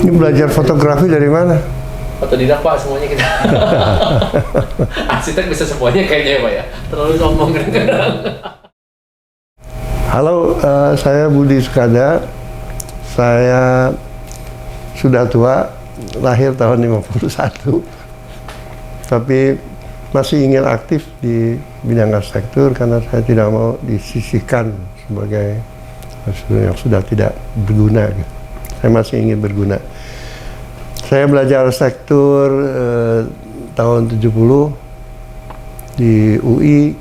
Ini belajar fotografi dari mana? Otodidak Pak, semuanya kita. Arsitek bisa semuanya kayaknya ya Pak ya. Terlalu sombong kadang-kadang. Halo, saya Budi Sukada. Saya sudah tua, lahir tahun 51. Tapi masih ingin aktif di bidang arsitektur karena saya tidak mau disisihkan sebagai yang sudah tidak berguna. Saya masih ingin berguna. Saya belajar arsitektur tahun 70 di UI,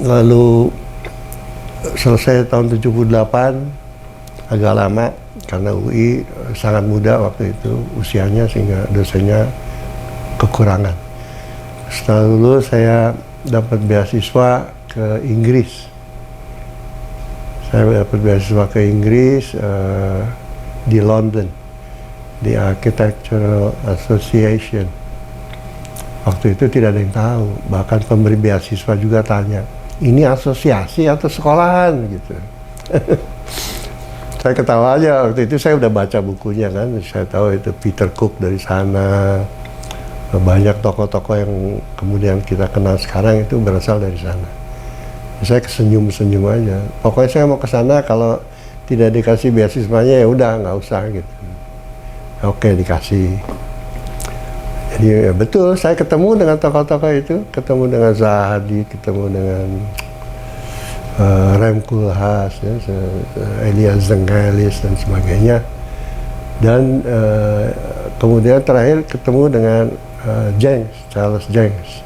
lalu selesai tahun 78, agak lama karena UI sangat muda waktu itu usianya sehingga dosennya kekurangan. Setelah lulus saya dapat beasiswa ke Inggris. Saya dapat beasiswa ke Inggris di London, di Architectural Association. Waktu itu tidak ada yang tahu, bahkan pemberi beasiswa juga tanya, ini asosiasi atau sekolahan gitu. Saya ketawa aja, waktu itu saya udah baca bukunya kan, saya tahu itu Peter Cook dari sana, banyak tokoh-tokoh yang kemudian kita kenal sekarang itu berasal dari sana. Saya kesenyum-senyum aja, pokoknya saya mau ke sana, kalau tidak dikasih beasiswanya ya udah nggak usah gitu. Oke, dikasih. Jadi ya betul, saya ketemu dengan tokoh-tokoh itu, ketemu dengan Zahadi, ketemu dengan Rem Koolhaas, ya, Elias Zenggelis dan sebagainya. Dan kemudian terakhir ketemu dengan Charles Jenks,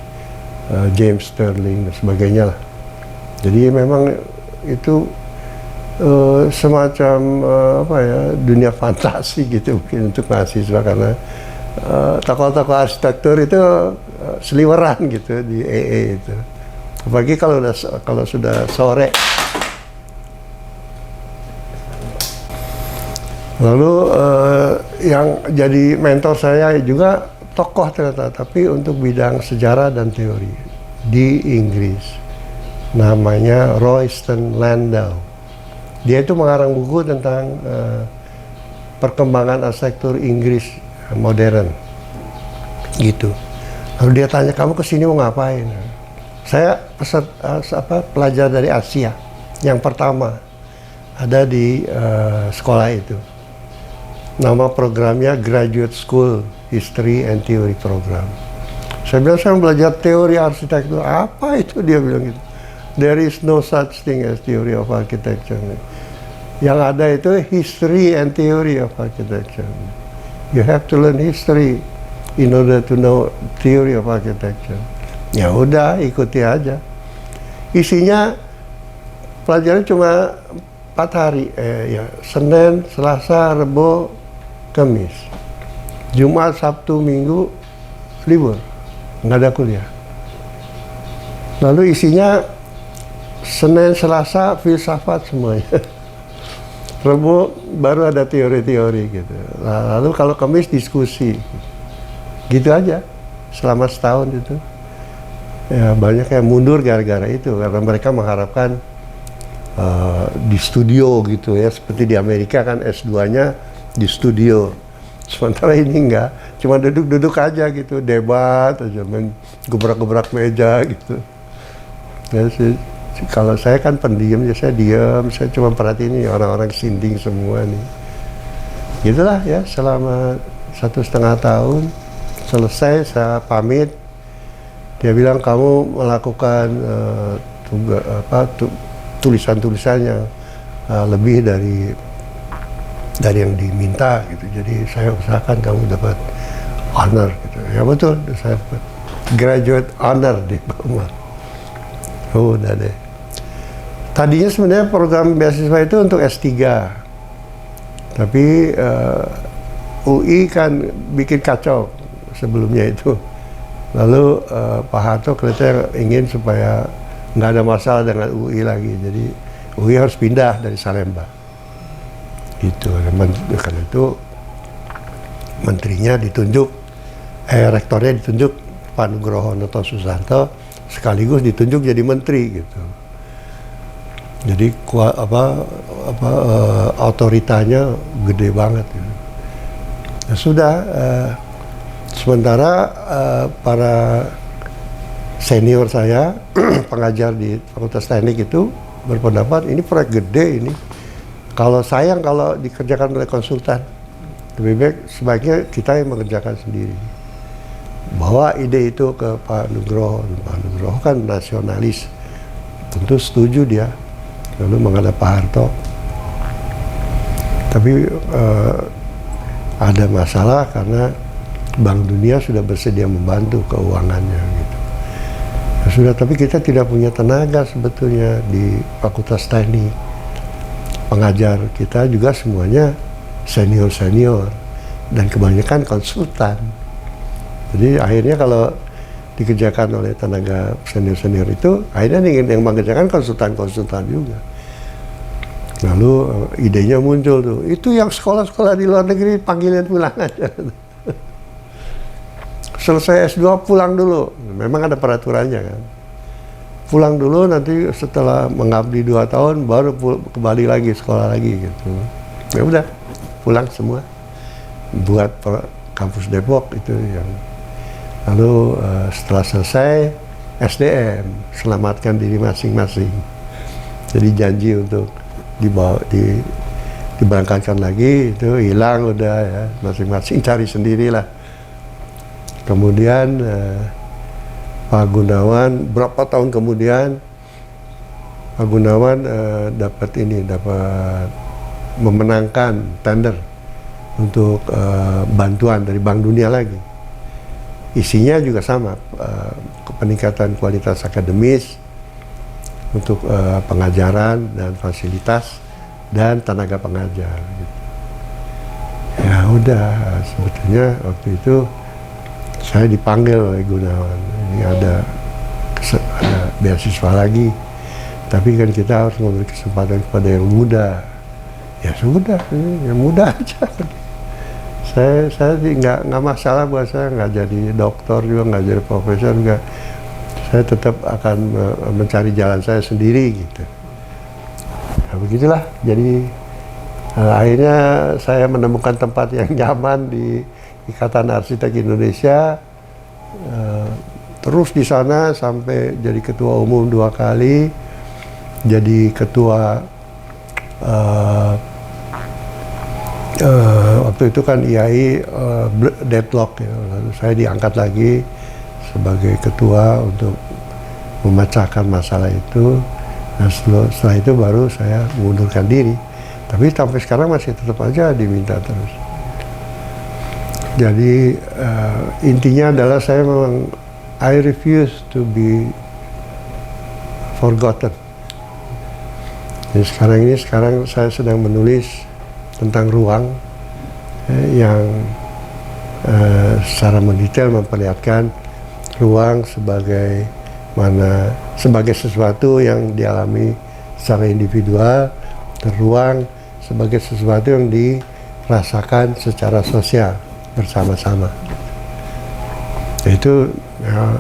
James Sterling dan sebagainya lah. Jadi memang itu semacam apa ya, dunia fantasi gitu mungkin untuk mahasiswa, karena tokoh-tokoh arsitektur itu seliweran gitu di EE itu. Apalagi kalau sudah sore. Lalu yang jadi mentor saya juga tokoh ternyata, tapi untuk bidang sejarah dan teori di Inggris. Namanya Royston Landau. Dia itu mengarang buku tentang perkembangan arsitektur Inggris modern, gitu. Lalu dia tanya, kamu kesini mau ngapain? Saya pelajar dari Asia, yang pertama ada di sekolah itu. Nama programnya Graduate School History and Theory Program. Saya bilang, saya belajar teori arsitektur. Apa itu? Dia bilang gitu. There is no such thing as theory of architecture. Yang ada itu history and theory of architecture. You have to learn history in order to know theory of architecture. Ya udah, ikuti aja. Isinya pelajaran cuma 4 hari, ya Senin, Selasa, Rebo, Kamis. Jumat, Sabtu, Minggu libur, nggak ada kuliah. Lalu isinya Senin, Selasa, filsafat semuanya. Rebo baru ada teori-teori gitu. Lalu kalau Kamis diskusi. Gitu aja selama setahun itu. Ya banyak yang mundur gara-gara itu, karena mereka mengharapkan di studio gitu ya, seperti di Amerika kan S2-nya di studio. Sementara ini enggak, cuma duduk-duduk aja gitu, debat aja, main gebrak-gebrak meja gitu. Ya, kalau saya kan pendiam, ya saya diam, saya cuma perhatiin nih orang-orang sinding semua nih. Gitulah ya, selama 1,5 tahun. Selesai, saya pamit. Dia bilang, kamu melakukan tulisan-tulisan yang lebih dari yang diminta gitu. Jadi saya usahakan kamu dapat honor gitu. Ya betul, saya dapat graduate honor di bawah. Oh, udah deh. Tadinya sebenarnya program beasiswa itu untuk S3, tapi UI kan bikin kacau sebelumnya itu. Lalu Pak Harto kelihatan ingin supaya nggak ada masalah dengan UI lagi, jadi UI harus pindah dari Salemba. Itu karena itu menterinya ditunjuk, rektornya ditunjuk Pak Nugroho Noto Susanto, sekaligus ditunjuk jadi menteri gitu. Jadi otoritanya gede banget gitu. Ya sudah, sementara para senior saya pengajar di Fakultas Teknik itu berpendapat ini proyek gede ini. Kalau sayang kalau dikerjakan oleh konsultan, lebih baik sebaiknya kita yang mengerjakan sendiri. Bawa ide itu ke Pak Nugroho. Pak Nugroho kan nasionalis, tentu setuju dia. Lalu menghadap Pak Harto. Tapi ada masalah karena Bank Dunia sudah bersedia membantu keuangannya gitu. Ya sudah, tapi kita tidak punya tenaga sebetulnya di Fakultas Teknik. Pengajar kita juga semuanya senior-senior dan kebanyakan konsultan. Jadi akhirnya kalau dikerjakan oleh tenaga senior-senior itu, akhirnya yang mengerjakan konsultan-konsultan juga. Lalu idenya muncul tuh, itu yang sekolah-sekolah di luar negeri panggilan pulang aja. Selesai S2 pulang dulu, memang ada peraturannya kan. Pulang dulu, nanti setelah mengabdi 2 tahun baru kembali lagi sekolah lagi gitu. Ya udah, pulang semua. Buat kampus Depok itu yang. Lalu setelah selesai SDM, selamatkan diri masing-masing. Jadi janji untuk diberangkatkan lagi, itu hilang udah ya, masing-masing cari sendirilah. Kemudian Pak Gunawan, berapa tahun kemudian Pak Gunawan dapat memenangkan tender untuk bantuan dari Bank Dunia lagi. Isinya juga sama, peningkatan kualitas akademis untuk pengajaran dan fasilitas dan tenaga pengajar. Gitu. Ya udah, sebetulnya waktu itu saya dipanggil oleh Gunawan. Ini ada beasiswa lagi, tapi kan kita harus memberi kesempatan kepada yang muda. Ya sudah, yang muda aja. Saya nggak masalah buat saya, nggak jadi dokter juga, nggak jadi profesor juga. Saya tetap akan mencari jalan saya sendiri gitu. Nah, begitulah. Jadi akhirnya saya menemukan tempat yang nyaman di Ikatan Arsitek Indonesia. Terus di sana sampai jadi ketua umum 2 kali, jadi ketua waktu itu kan IAI deadlock ya, lalu saya diangkat lagi sebagai ketua untuk memecahkan masalah itu. Nah setelah itu baru saya mengundurkan diri, tapi sampai sekarang masih tetap aja diminta terus. Jadi intinya adalah saya memang I refuse to be forgotten. Jadi sekarang saya sedang menulis tentang ruang yang secara mendetail memperlihatkan ruang sebagai sesuatu yang dialami secara individual, dan ruang sebagai sesuatu yang dirasakan secara sosial bersama-sama. Itu ya,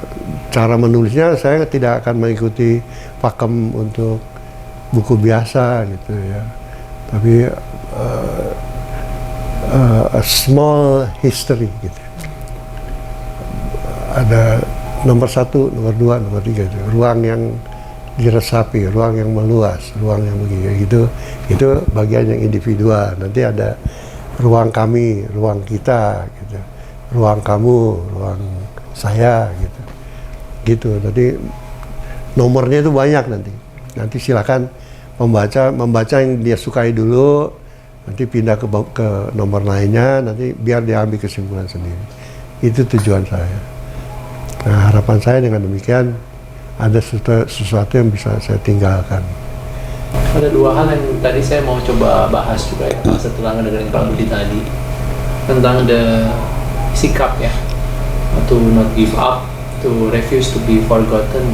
cara menulisnya saya tidak akan mengikuti pakem untuk buku biasa gitu ya, tapi a small history gitu. Ada nomor 1, nomor 2, nomor 3 itu. Ruang yang diresapi, ruang yang meluas, ruang yang begitu. Itu bagian yang individual. Nanti ada ruang kami, ruang kita gitu. Ruang kamu, ruang saya gitu. Gitu. Jadi nomornya itu banyak nanti. Nanti silakan membaca yang dia sukai dulu, nanti pindah ke nomor lainnya, nanti biar dia ambil kesimpulan sendiri. Itu tujuan saya. Nah, harapan saya dengan demikian ada sesuatu yang bisa saya tinggalkan. Ada dua hal yang tadi saya mau coba bahas juga ya, setelah dengerin Pak Budi tadi tentang sikap ya, to not give up, to refuse to be forgotten.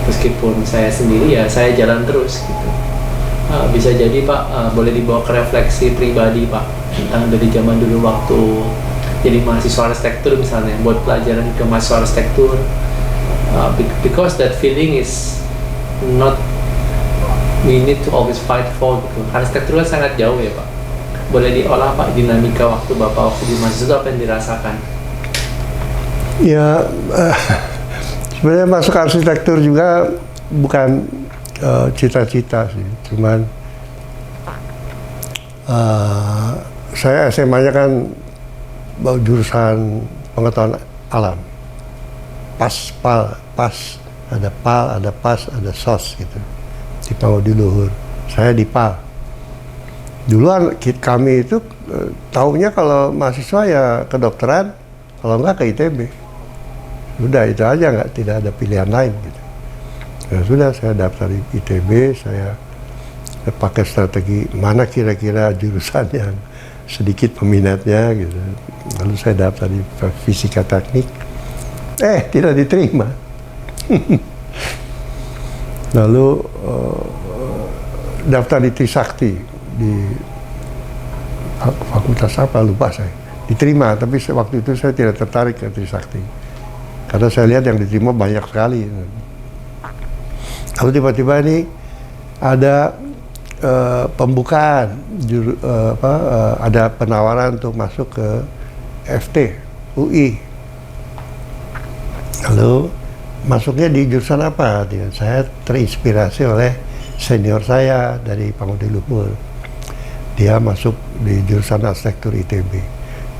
Meskipun saya sendiri ya saya jalan terus gitu. Bisa jadi Pak, boleh dibawa ke refleksi pribadi Pak tentang dari zaman dulu waktu jadi mahasiswa arsitektur misalnya, buat pelajaran ke mahasiswa arsitektur, because that feeling is not we need to always fight for gitu. Arsitektur kan sangat jauh ya Pak. Boleh diolah Pak dinamika waktu Bapak waktu di mahasiswa apa yang dirasakan? Ya, sebenarnya masuk arsitektur juga bukan cita-cita sih, cuman saya SMA-nya kan jurusan pengetahuan alam, pas, ada pas, ada sos gitu. Di Pangudi Luhur, saya di PAL. Duluan kami itu taunya kalau mahasiswa ya kedokteran, kalau enggak ke ITB. Sudah itu aja, tidak ada pilihan lain gitu. Ya sudah, saya daftar di ITB, saya pakai strategi mana kira-kira jurusan yang sedikit peminatnya gitu. Lalu saya daftar di fisika teknik, tidak diterima. Lalu daftar di Trisakti di fakultas apa lupa saya, diterima, tapi waktu itu saya tidak tertarik ke Trisakti karena saya lihat yang diterima banyak sekali. Lalu tiba-tiba ini ada pembukaan ada penawaran untuk masuk ke FT UI. Lalu masuknya di jurusan apa? Saya terinspirasi oleh senior saya dari Pangudi Luhur. Dia masuk di jurusan arsitektur ITB.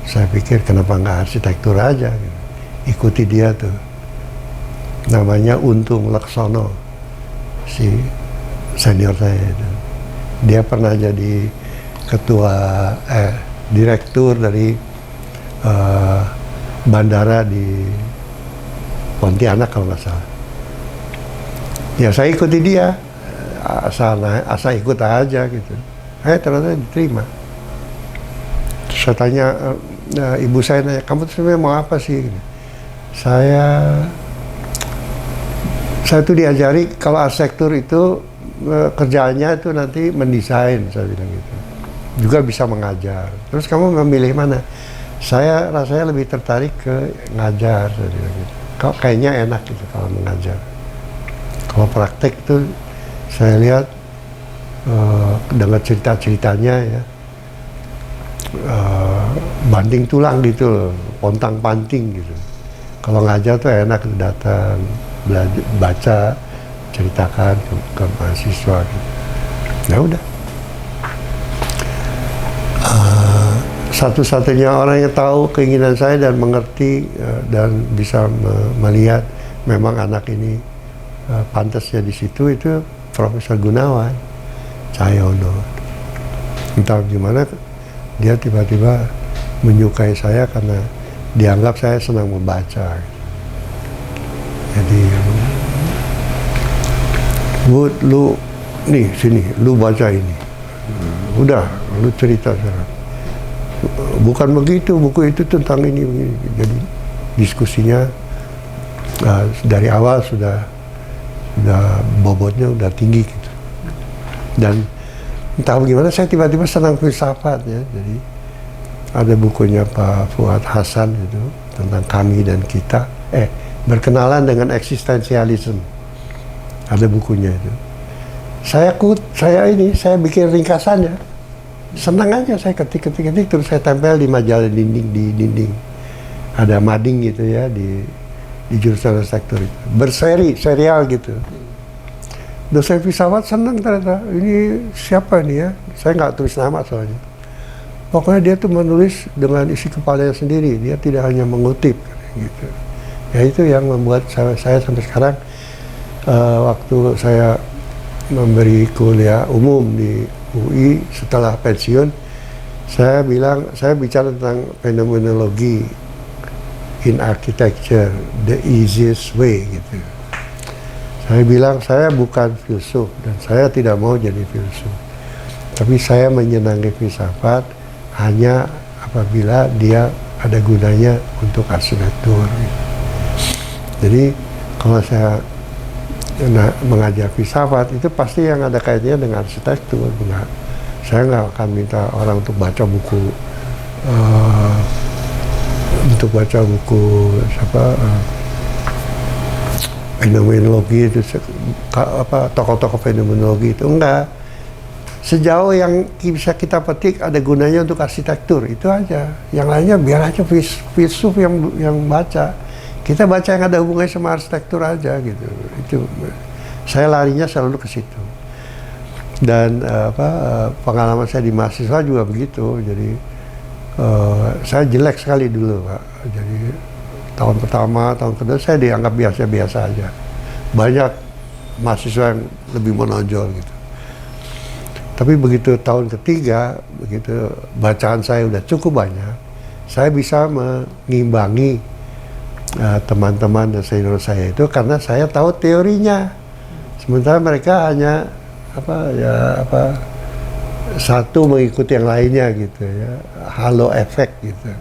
Saya pikir kenapa nggak arsitektur aja? Ikuti dia tuh. Namanya Untung Laksono, si senior saya itu. Dia pernah jadi direktur dari bandara di Pontianak kalau nggak salah. Ya saya ikuti dia, asal ikut aja gitu. Ternyata diterima. Terus saya tanya, ibu saya nanya, kamu tuh sebenarnya mau apa sih? Saya tuh diajari kalau arsitektur itu kerjaannya itu nanti mendesain, saya bilang gitu. Juga bisa mengajar. Terus kamu memilih mana? Saya rasanya lebih tertarik ke ngajar, saya bilang gitu. Kayaknya enak gitu kalau mengajar. Kalau praktek itu saya lihat dengan cerita-ceritanya ya, banting tulang gitu loh, pontang panting gitu. Kalau ngajar tuh enak, datang, belajar, baca, ceritakan ke mahasiswa gitu. Ya udah. Satu-satunya orang yang tahu keinginan saya dan mengerti dan bisa melihat memang anak ini pantasnya di situ itu Profesor Gunawan Cahyono. Entah gimana dia tiba-tiba menyukai saya karena dianggap saya senang membaca. Jadi, lu nih sini, lu baca ini. Udah, lu cerita sekarang. Bukan begitu, buku itu tentang ini. Jadi diskusinya dari awal sudah bobotnya udah tinggi gitu. Dan entah bagaimana saya tiba-tiba senang filsafat ya. Jadi ada bukunya Pak Fuad Hasan itu tentang kami dan kita. Berkenalan dengan eksistensialisme. Ada bukunya itu. Saya bikin ringkasannya. Senang aja saya ketik terus saya tempel di majalah di dinding. Ada mading gitu ya di jurusan arsitektur itu. Serial gitu. Dosen filsafat senang ternyata. Ini siapa nih ya? Saya nggak tulis nama soalnya. Pokoknya dia tuh menulis dengan isi kepalanya sendiri. Dia tidak hanya mengutip gitu. Ya itu yang membuat saya sampai sekarang waktu saya memberi kuliah umum di UI setelah pensiun, saya bicara tentang fenomenologi in architecture, the easiest way gitu. Saya bilang saya bukan filsuf dan saya tidak mau jadi filsuf. Tapi saya menyenangi filsafat hanya apabila dia ada gunanya untuk arsitektur. Jadi kalau saya mengajar filsafat itu pasti yang ada kaitannya dengan arsitektur. Saya nggak akan minta orang untuk baca buku fenomenologi itu, tokoh-tokoh fenomenologi itu enggak. Sejauh yang bisa kita petik ada gunanya untuk arsitektur itu aja. Yang lainnya biar aja filsuf yang baca. Kita baca yang ada hubungannya sama arsitektur aja gitu. Itu saya larinya selalu ke situ. Dan pengalaman saya di mahasiswa juga begitu. Jadi saya jelek sekali dulu, Pak. Jadi tahun pertama, tahun kedua saya dianggap biasa-biasa aja. Banyak mahasiswa yang lebih menonjol gitu. Tapi begitu tahun ketiga, begitu bacaan saya udah cukup banyak, saya bisa mengimbangi teman-teman dan senior saya itu karena saya tahu teorinya. Sementara mereka hanya satu mengikuti yang lainnya gitu ya, halo efek gitu.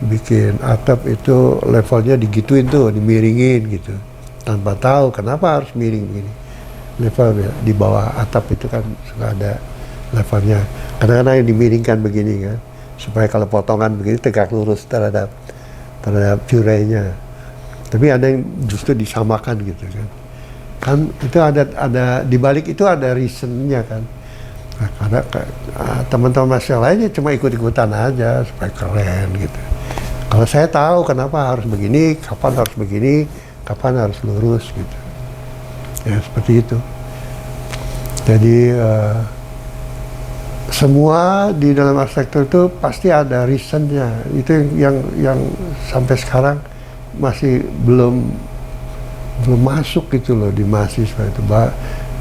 Bikin atap itu levelnya digituin tuh, dimiringin gitu, tanpa tahu kenapa harus miring begini. Level di bawah atap itu kan suka ada levelnya. Kadang-kadang yang dimiringkan begini kan, supaya kalau potongan begini tegak lurus terhadap jurainya. Tapi ada yang justru disamakan gitu kan. Kan itu ada di balik itu ada reasonnya kan. Nah, karena teman-teman mahasiswa lainnya cuma ikut-ikutan aja supaya keren gitu. Kalau saya tahu kenapa harus begini, kapan harus begini, kapan harus lurus gitu. Ya seperti itu. Jadi semua di dalam arsitektur itu pasti ada reasonnya. Itu yang sampai sekarang masih belum masuk gitu loh di mahasiswa itu.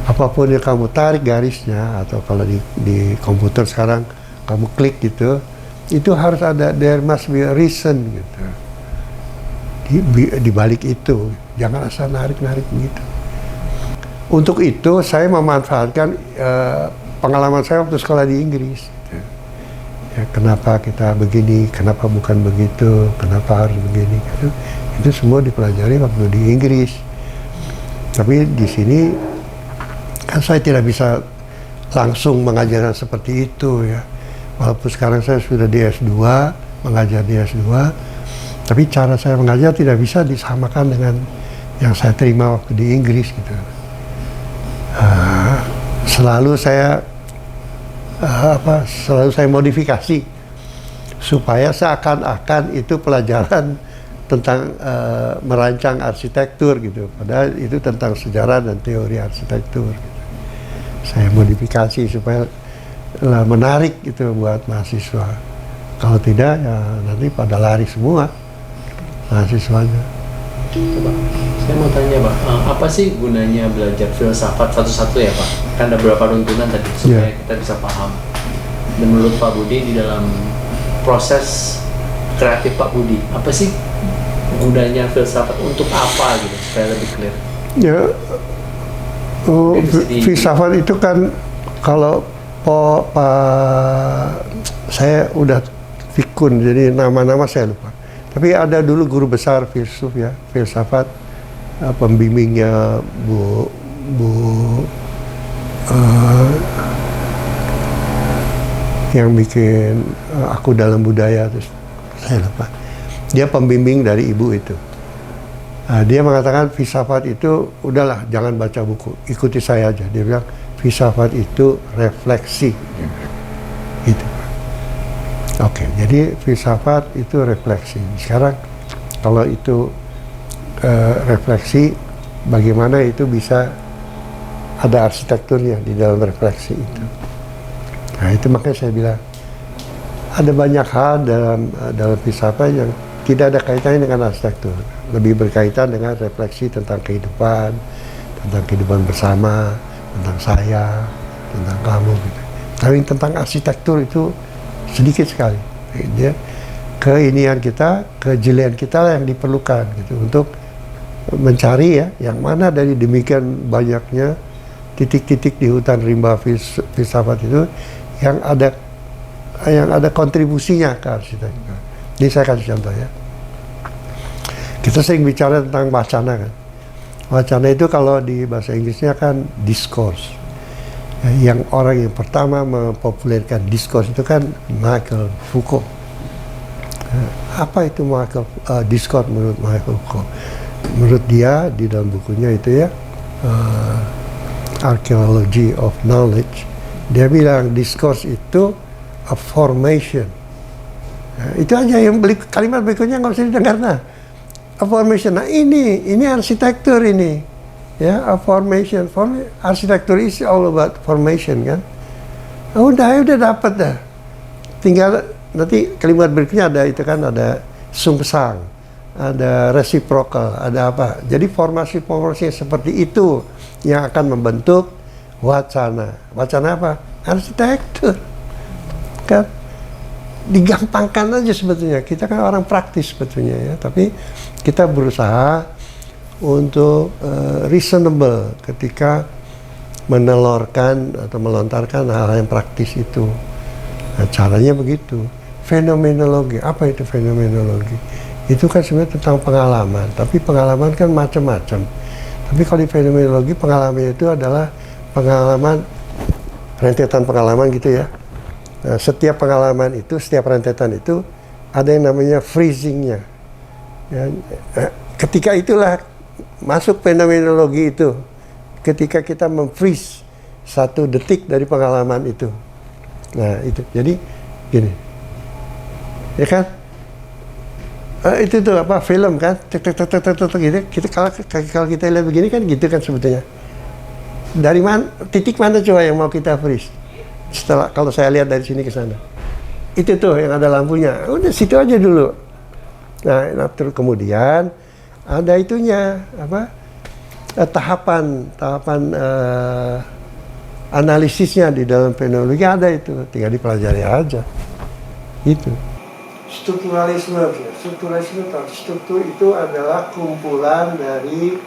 Apapun yang kamu tarik garisnya atau kalau di komputer sekarang kamu klik gitu, itu harus ada, there must be a reason gitu. Di balik itu, jangan asal narik-narik gitu. Untuk itu saya memanfaatkan pengalaman saya waktu sekolah di Inggris. Gitu. Ya, kenapa kita begini, kenapa bukan begitu, kenapa harus begini. Gitu. Itu semua dipelajari waktu di Inggris. Tapi di sini kan saya tidak bisa langsung mengajarkan seperti itu ya. Walaupun sekarang saya sudah di S2, mengajar di S2, tapi cara saya mengajar tidak bisa disamakan dengan yang saya terima waktu di Inggris gitu. Selalu saya modifikasi supaya seakan-akan itu pelajaran tentang merancang arsitektur gitu, padahal itu tentang sejarah dan teori arsitektur gitu. Saya modifikasi supaya menarik gitu buat mahasiswa. Kalau tidak ya nanti pada lari semua mahasiswanya. Pak, saya mau tanya Pak, apa sih gunanya belajar filsafat satu-satu ya Pak? Kan ada beberapa runtunan tadi supaya kita bisa paham. Dan menurut Pak Budi di dalam proses kreatif Pak Budi, apa sih gunanya filsafat, untuk apa gitu supaya lebih clear? Ya, filsafat itu kan kalau saya udah pikun jadi nama-nama saya lupa. Tapi ada dulu guru besar filsuf ya, filsafat, pembimbingnya Bu yang bikin Aku Dalam Budaya, terus saya lupa. Dia pembimbing dari ibu itu. Dia mengatakan filsafat itu udahlah jangan baca buku, ikuti saya aja. Dia bilang filsafat itu refleksi. Gitu. Oke, jadi filsafat itu refleksi. Sekarang kalau itu refleksi, bagaimana itu bisa ada arsitekturnya di dalam refleksi itu. Nah itu makanya saya bilang ada banyak hal dalam filsafat yang tidak ada kaitannya dengan arsitektur, lebih berkaitan dengan refleksi tentang kehidupan bersama, tentang saya, tentang kamu gitu. Tapi tentang arsitektur itu sedikit sekali. Dia keinian kita, kejelian kita yang diperlukan gitu untuk mencari ya, yang mana dari demikian banyaknya titik-titik di hutan rimba filsafat itu yang ada kontribusinya ke arsitektur. Ini saya kasih contoh ya. Kita sering bicara tentang wacana kan. Wacana itu kalau di bahasa Inggrisnya kan discourse. Yang orang yang pertama mempopulerkan discourse itu kan Michael Foucault. Apa itu discourse menurut Michael Foucault? Menurut dia di dalam bukunya itu ya, Archaeology of Knowledge, dia bilang discourse itu a formation. Itu aja yang kalimat berikutnya nggak usah didengar. Nah, a formation. Nah ini arsitektur ini. Ya, a formation. Arsitektur is all about formation kan. Udah dapat dah. Tinggal nanti kalimat berikutnya ada itu kan, ada sungsang, ada reciprocal, ada apa. Jadi formasi-formasi seperti itu yang akan membentuk wacana. Wacana apa? Arsitektur. Kan digampangkan aja sebetulnya. Kita kan orang praktis sebetulnya ya, tapi kita berusaha untuk reasonable ketika menelorkan atau melontarkan hal-hal yang praktis itu. Nah, caranya begitu. Fenomenologi, apa itu fenomenologi? Itu kan sebenarnya tentang pengalaman, tapi pengalaman kan macam-macam. Tapi kalau di fenomenologi, pengalaman itu adalah pengalaman, rentetan pengalaman gitu ya. Nah, setiap pengalaman itu, setiap rentetan itu ada yang namanya freezingnya. Ya, ketika itulah masuk fenomenologi itu. Ketika kita memfreeze satu detik dari pengalaman itu. Nah itu, jadi gini, ya kan? Itu tuh apa film kan? Tek gitu. Kita kalau kita lihat begini kan gitu kan sebetulnya. Dari mana, titik mana coba yang mau kita freeze? Setelah kalau saya lihat dari sini ke sana, itu tuh yang ada lampunya. Udah situ aja dulu. Nah terus kemudian ada itunya apa? Tahapan analisisnya di dalam fenomenologi ada itu, tinggal dipelajari aja. Itu. Strukturalisme struktur itu adalah kumpulan dari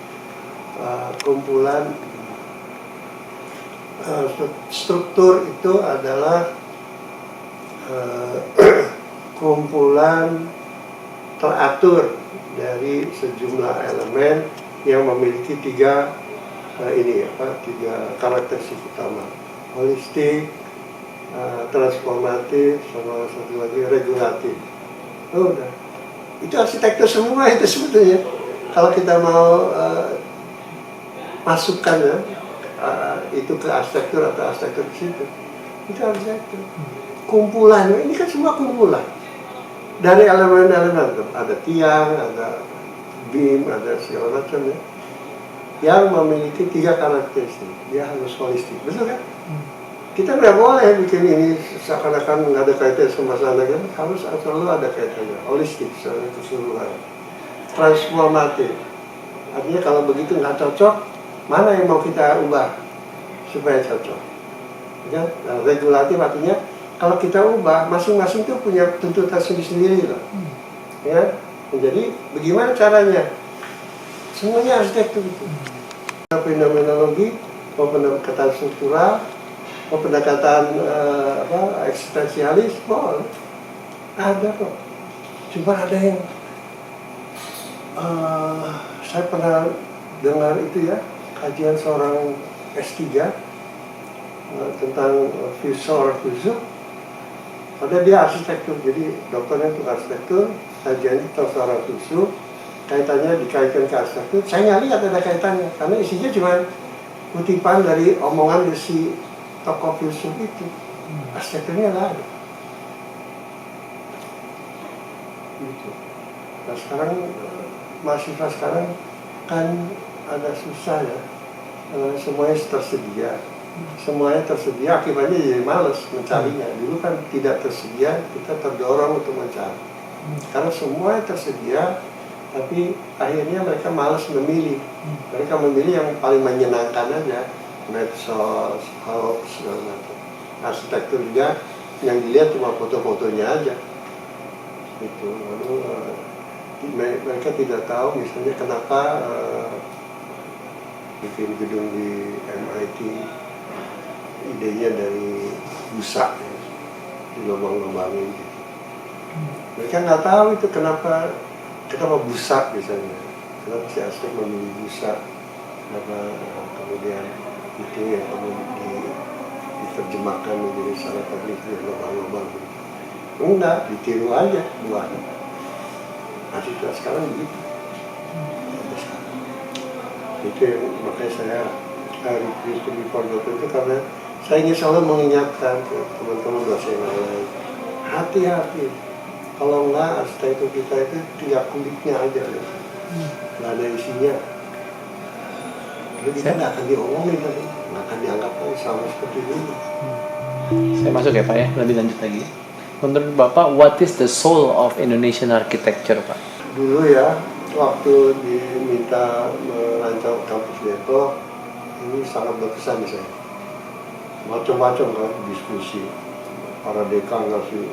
struktur itu adalah kumpulan teratur dari sejumlah elemen yang memiliki tiga karakteristik utama: holistik, transformatif, sama satu lagi regulatif. Udah, itu arsitektur semua itu sebetulnya. Kalau kita mau masukkan ya, itu ke arsitektur atau arsitektur ke situ, itu arsitektur. Kumpulan, ini kan semua kumpulan dari elemen-elemen, ada tiang, ada beam, ada segala macam ya, yang memiliki tiga karakteristik. Dia harus holistik, betul kan? Kita nggak boleh bikin ini seakan-akan nggak ada kaitan sama sana kan, harus selalu ada kaitannya, holistik secara keseluruhan. Transformatif, artinya kalau begitu nggak cocok, mana yang mau kita ubah supaya cocok? Ya? Nah, regulatif artinya kalau kita ubah, masing-masing itu punya tuntutan sendiri-sendiri loh. Ya, jadi bagaimana caranya? Semuanya arsitektur itu. Fenomenologi, pendekatan struktural, pendekatan eksistensialis, ada kok. Cuma ada yang saya pernah dengar itu ya, kajian seorang S3 tentang filsuf. Padahal dia arsitektur, jadi dokternya itu arsitektur, kajiannya tentang seorang filsuf, kaitannya dikaitkan ke arsitektur. Saya nggak lihat ada kaitannya, karena isinya cuma kutipan dari omongan si tokoh filsuf itu. Arsitekturnya nggak ada. Gitu. Nah sekarang mahasiswa sekarang kan ada susah ya, semuanya tersedia. Semuanya tersedia, akibatnya jadi malas mencarinya. Dulu kan tidak tersedia, kita terdorong untuk mencari. Karena semuanya tersedia, tapi akhirnya mereka malas memilih. Mereka memilih yang paling menyenangkan aja, medsos, hoax, segala macam. Arsitektur juga yang dilihat cuma foto-fotonya aja. Itu lalu mereka tidak tahu misalnya kenapa bikin gedung di MIT idenya dari busa ya, dilobang-lobangin gitu. Mereka nggak tahu itu kenapa busa misalnya, kenapa si Aztec memilih busa, kenapa kemudian itu yang kemudian diterjemahkan menjadi sangat teknis lobang-lobang gitu. Enggak, ditiru aja buahnya. Masih sekarang begitu. Itu yang makanya saya refuse to be forgotten itu karena saya ingin selalu mengingatkan ke teman-teman dosen yang lain, hati-hati. Kalau enggak, Aztec itu kita itu tinggal kulitnya aja, nggak ada isinya. Jadi kita nggak akan diomongin tadi, nggak akan dianggap sama seperti dulu. Saya masuk ya Pak ya, lebih lanjut lagi. Menurut Bapak, what is the soul of Indonesian architecture, Pak? Dulu ya, waktu diminta merancang kampus Depok, ini sangat berkesan di saya. Macam-macam kan diskusi, para dekan ngasih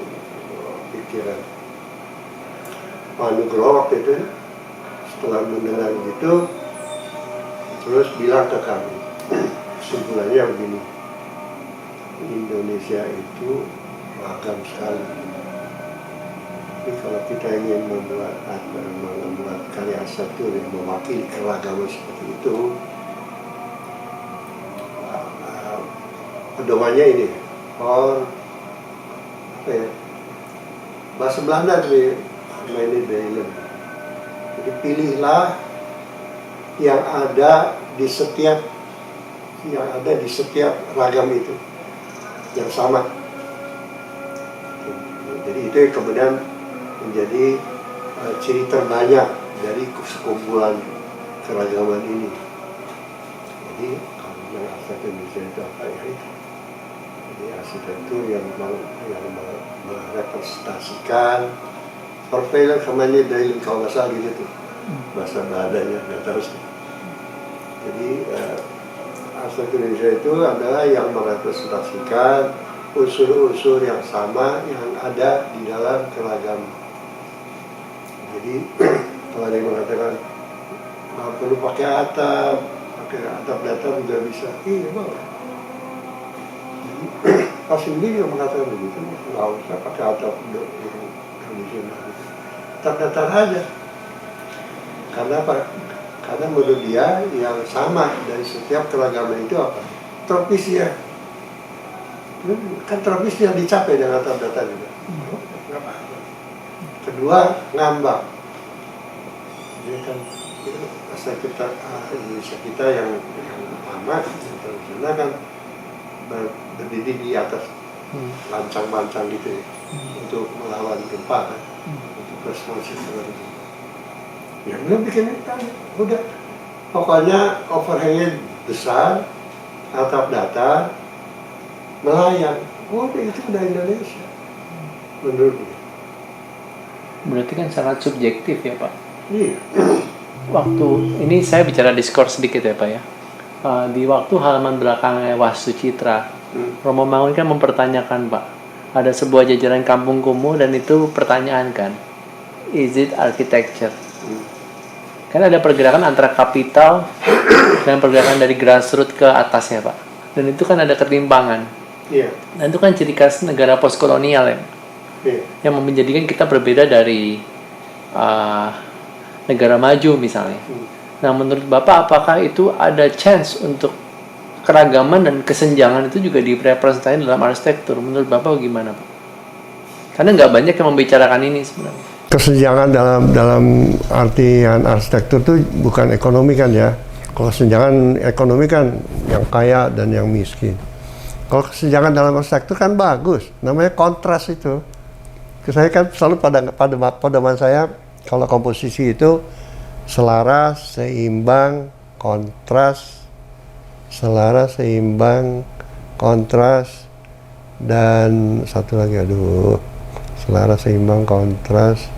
pikiran. Pak Nugroho waktu itu setelah mendengar gitu, terus bilang ke kami, kesimpulannya begini, Indonesia itu beragam sekali. Tapi kalau kita ingin membuat karya arsitektur yang mewakili keragaman seperti itu, pedomannya ini, bahasa Belanda dari Armene Deilen. Jadi pilihlah yang ada di setiap ragam itu yang sama. Jadi itu yang kemudian menjadi ciri terbanyak dari sekumpulan keragaman ini. Jadi kalau yang arsitektur Indonesia itu apa ya itu? Jadi arsitektur yang merepresentasikan surveillance Armene Deilen kalau nggak salah gitu tuh bahasa Belandanya nggak terus. Jadi arsitektur Indonesia itu adalah yang merepresentasikan unsur-unsur yang sama yang ada di dalam keragaman. Jadi kalau ada yang mengatakan perlu pakai atap datar juga bisa, iya boleh. Kasim Lee juga mengatakan begitu, nggak usah pakai atap tradisional, atap datar aja. Karena apa? Karena menurut dia yang sama dari setiap keragaman itu apa? Tropis ya. Kan tropis yang dicapai dengan atap datar juga. Kedua, ngambang. Jadi kan asal kita Indonesia kita yang lama tradisional kan berdiri di atas lancang-lancang gitu ya, untuk melawan gempa kan, untuk responsif seperti itu. Ya belum bikin itu, udah pokoknya overhangnya besar, atap datar, melayang, udah itu udah Indonesia menurut dia. Berarti kan sangat subjektif ya Pak? Iya. Waktu ini saya bicara diskors sedikit ya Pak ya. Di waktu halaman belakangnya Wastu Citra, Romo Mangun kan mempertanyakan Pak, ada sebuah jajaran kampung kumuh dan itu pertanyaan kan, is it architecture? Kan ada pergerakan antara kapital dan pergerakan dari grassroots ke atasnya Pak. Dan itu kan ada ketimpangan. Iya. Dan itu kan ciri khas negara postkolonial ya. Yang menjadikan kita berbeda dari negara maju misalnya. Nah menurut Bapak apakah itu ada chance untuk keragaman dan kesenjangan itu juga direpresentasikan dalam arsitektur? Menurut Bapak gimana Pak? Karena nggak banyak yang membicarakan ini sebenarnya. Kesenjangan dalam artian arsitektur itu bukan ekonomi kan ya. Kalau kesenjangan ekonomi kan yang kaya dan yang miskin. Kalau kesenjangan dalam arsitektur kan bagus, namanya kontras itu. Saya kan selalu pada pedoman saya kalau komposisi itu selaras, seimbang, kontras, selaras, seimbang, kontras, dan satu lagi selaras, seimbang, kontras,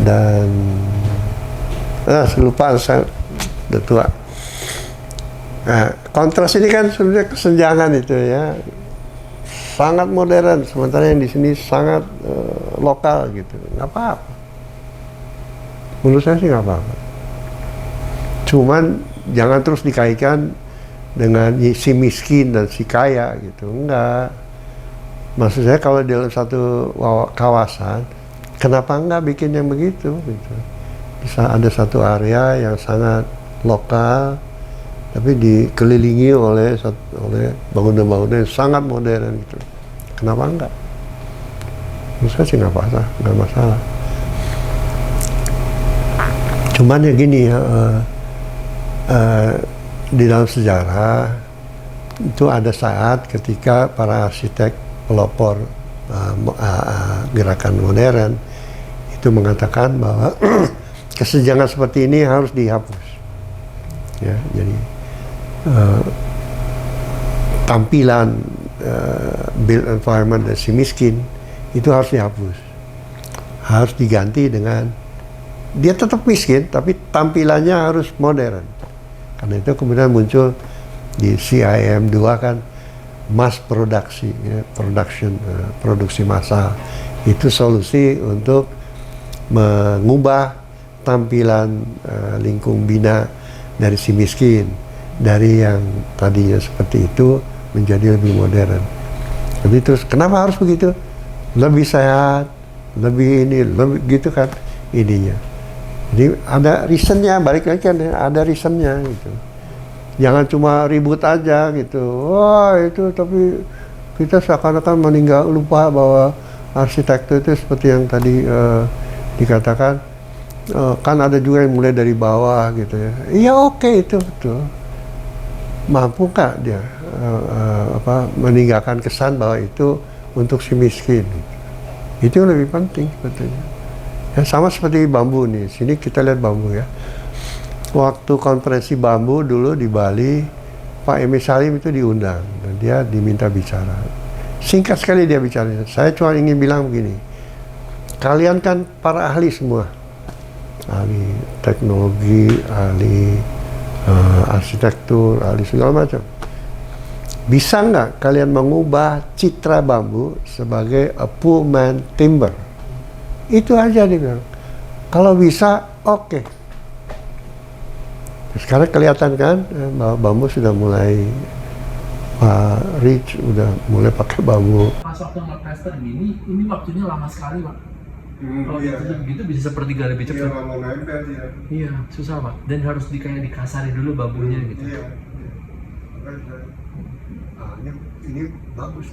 dan lupa saya udah tua. Nah, kontras ini kan sebenarnya kesenjangan itu ya. Sangat modern, sementara yang di sini sangat lokal gitu. Nggak apa-apa. Menurut saya sih nggak apa-apa. Cuman jangan terus dikaitkan dengan si miskin dan si kaya gitu. Enggak. Maksud saya kalau dalam satu kawasan, kenapa enggak bikin yang begitu gitu. Bisa ada satu area yang sangat lokal, tapi dikelilingi oleh bangunan-bangunan yang sangat modern gitu. Kenapa enggak? Menurut saya sih nggak masalah. Cuman ya gini ya, di dalam sejarah itu ada saat ketika para arsitek pelopor gerakan modern itu mengatakan bahwa kesenjangan seperti ini harus dihapus. Ya, jadi tampilan built environment dari si miskin itu harus dihapus, harus diganti dengan dia tetap miskin tapi tampilannya harus modern. Karena itu kemudian muncul di CIM 2 kan mass produksi, ya, produksi massal. Itu solusi untuk mengubah tampilan lingkung bina dari si miskin, dari yang tadinya seperti itu menjadi lebih modern. Tapi terus kenapa harus begitu? Lebih sehat, lebih ini, lebih gitu kan ininya. Jadi ada reasonnya, balik lagi kan ada reasonnya gitu. Jangan cuma ribut aja gitu. Wah itu tapi kita seakan-akan lupa bahwa arsitektur itu seperti yang tadi dikatakan, kan ada juga yang mulai dari bawah gitu ya. Iya oke, itu betul. Mampu nggak dia meninggalkan kesan bahwa itu untuk si miskin? Itu yang lebih penting sebetulnya. Ya, sama seperti bambu nih. Sini kita lihat bambu ya. Waktu konferensi bambu dulu di Bali, Pak Emil Salim itu diundang dan dia diminta bicara. Singkat sekali dia bicara. Saya cuma ingin bilang begini. Kalian kan para ahli semua. Ahli teknologi, ahli arsitektur, ahli segala macam. Bisa nggak kalian mengubah citra bambu sebagai a Pullman timber? Itu aja dia bilang. Kalau bisa, oke. Sekarang kelihatan kan bahwa bambu sudah mulai, Pak Rich udah mulai pakai bambu. Pas waktu nge-tester ini waktunya lama sekali Pak. Kalau ditutup begitu bisa sepertiga lebih cepat. Iya, mau nempel ya. Iya, susah Pak. Dan harus kayak dikasarin dulu bambunya gitu. Iya. Ini bagus.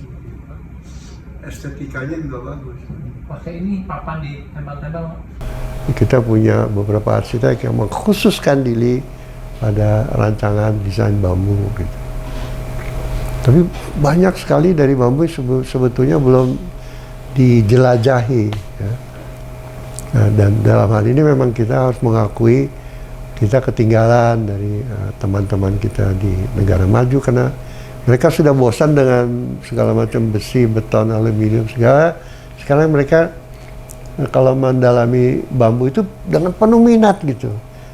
Estetikanya juga bagus. Pakai ini papan di tempel-tempel. Kita punya beberapa arsitek yang mengkhususkan diri pada rancangan desain bambu gitu. Tapi banyak sekali dari bambu sebetulnya belum dijelajahi ya. Nah, dan dalam hal ini memang kita harus mengakui kita ketinggalan dari teman-teman kita di negara maju karena mereka sudah bosan dengan segala macam besi, beton, aluminium, segala. Sekarang mereka kalau mendalami bambu itu dengan penuh minat gitu.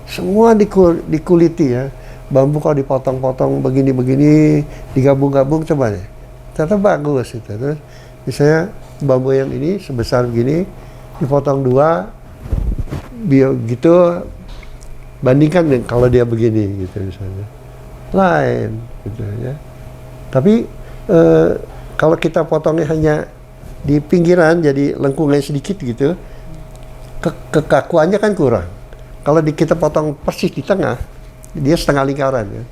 Semua dikuliti ya. Bambu kalau dipotong-potong begini-begini, digabung-gabung coba deh. Ternyata bagus itu. Terus misalnya bambu yang ini sebesar begini, dipotong dua, gitu, bandingkan dengan kalau dia begini gitu misalnya. Lain gitu ya. Tapi kalau kita potongnya hanya di pinggiran jadi lengkungannya sedikit gitu, kekakuannya kan kurang. Kalau kita potong persis di tengah, dia setengah lingkaran ya.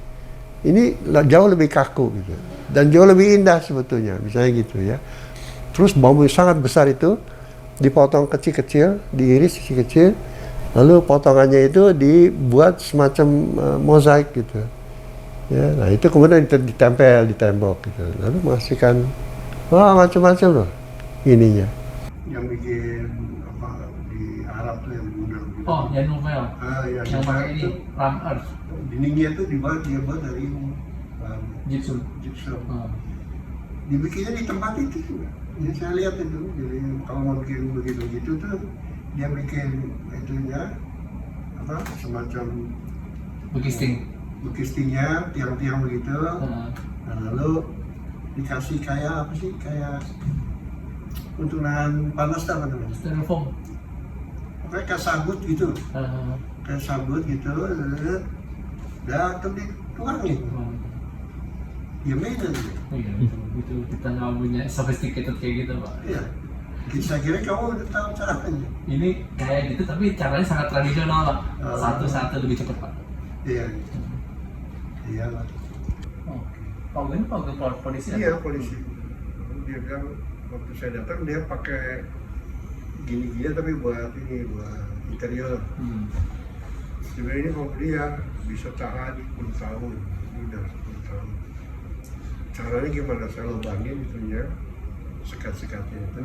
Ini jauh lebih kaku gitu. Dan jauh lebih indah sebetulnya, misalnya gitu ya. Terus bambu yang sangat besar itu dipotong kecil-kecil, diiris kecil-kecil, lalu potongannya itu dibuat semacam mozaik gitu. Ya, nah itu kemudian ditempel di tembok gitu. Lalu menghasilkan macam-macam loh ininya. Yang bikin apa di Arab tuh yang gudang gitu. Oh, yang novel. Ya, yang pakai ini ram earth. Dindingnya tuh dia buat dari Gypsum. Dibikinnya di tempat itu juga. Ya, saya lihat itu. Jadi kalau mau bikin begitu tuh dia bikin itunya apa semacam bekistingnya tiang-tiang begitu. Nah, lalu dikasih kayak apa sih, kayak untuk nahan panas apa namanya? Styrofoam. kayak sabut gitu, Ah, kayak sabut gitu, datang dituangin, ya mainan. oh iya, itu kita nggak punya sophisticated kayak gitu pak. Iya, saya kira kamu udah tahu caranya. Ini kayak gitu tapi caranya sangat tradisional pak. Oh. Satu-satu lebih cepat pak. Iya, iya lah. Oh ini pak polisi. Iya polisi. Dia bilang waktu saya datang dia pakai gini-gini tapi buat interior. Sebenarnya ini kalau dia bisa tahan 10 tahun, ini udah 10 tahun. Caranya gimana? Saya lubangin itunya, sekat-sekatnya itu,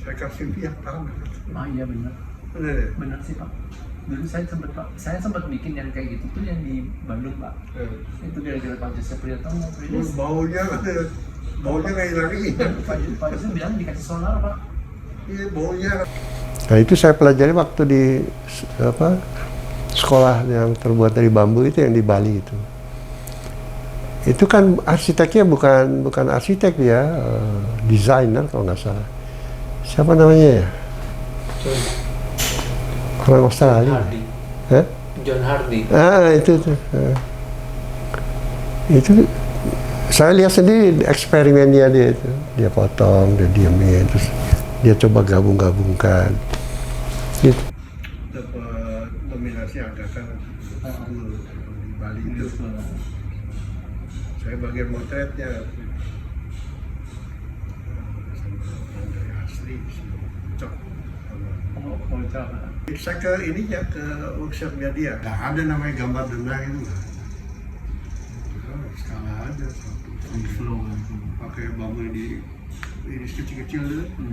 saya kasih minyak tanah. Ah iya benar. Benar ya? Benar sih pak. Dulu saya sempat bikin yang kayak gitu tuh yang di Bandung pak. Itu gara-gara Pak Joseph Priyotomo. Terus baunya nggak hilang lagi. Pak Joseph bilang dikasih solar pak. Iya baunya. Nah itu saya pelajari waktu di sekolah yang terbuat dari bambu itu yang di Bali itu. Itu kan arsiteknya bukan arsitek ya, desainer kalau nggak salah. Siapa namanya ya? Orang Australia. Hardy. Hah? John Hardy. Itu. Itu saya lihat sendiri eksperimennya dia itu. Dia potong, dia diamin, terus dia coba gabung-gabungkan. Gitu. Dapat nominasi Agatan di Bali itu. Saya bagian motretnya. Dari asli, cocok. Saya ke ininya, ke workshopnya dia. Nggak ada namanya gambar denang itu nggak. Skala aja satu. Pakai bambu yang di iris kecil-kecil itu.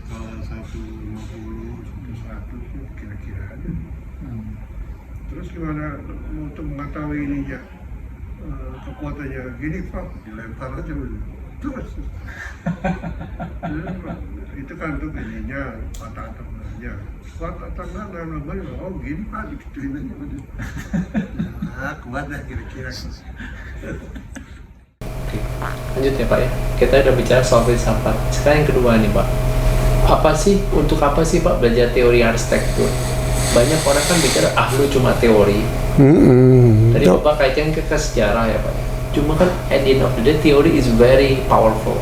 Skala 150, 100 itu kira-kira aja. Terus gimana untuk mengetahui ininya kekuatannya gini Pak, dilempar aja terus. Itu kan tuh ininya patah tengahnya. Patah tengah namanya oh gini Pak dikecilin aja begitu. Nah, kuat dah kira-kira. Oke, lanjut ya Pak ya. Kita udah bicara soal filsafat. Sekarang yang kedua nih Pak. Untuk apa sih Pak belajar teori arsitektur? Banyak orang kan bicara lu cuma teori. Tadi Bapak kaitkan ke sejarah ya Pak. Cuma kan at the end of the day teori is very powerful.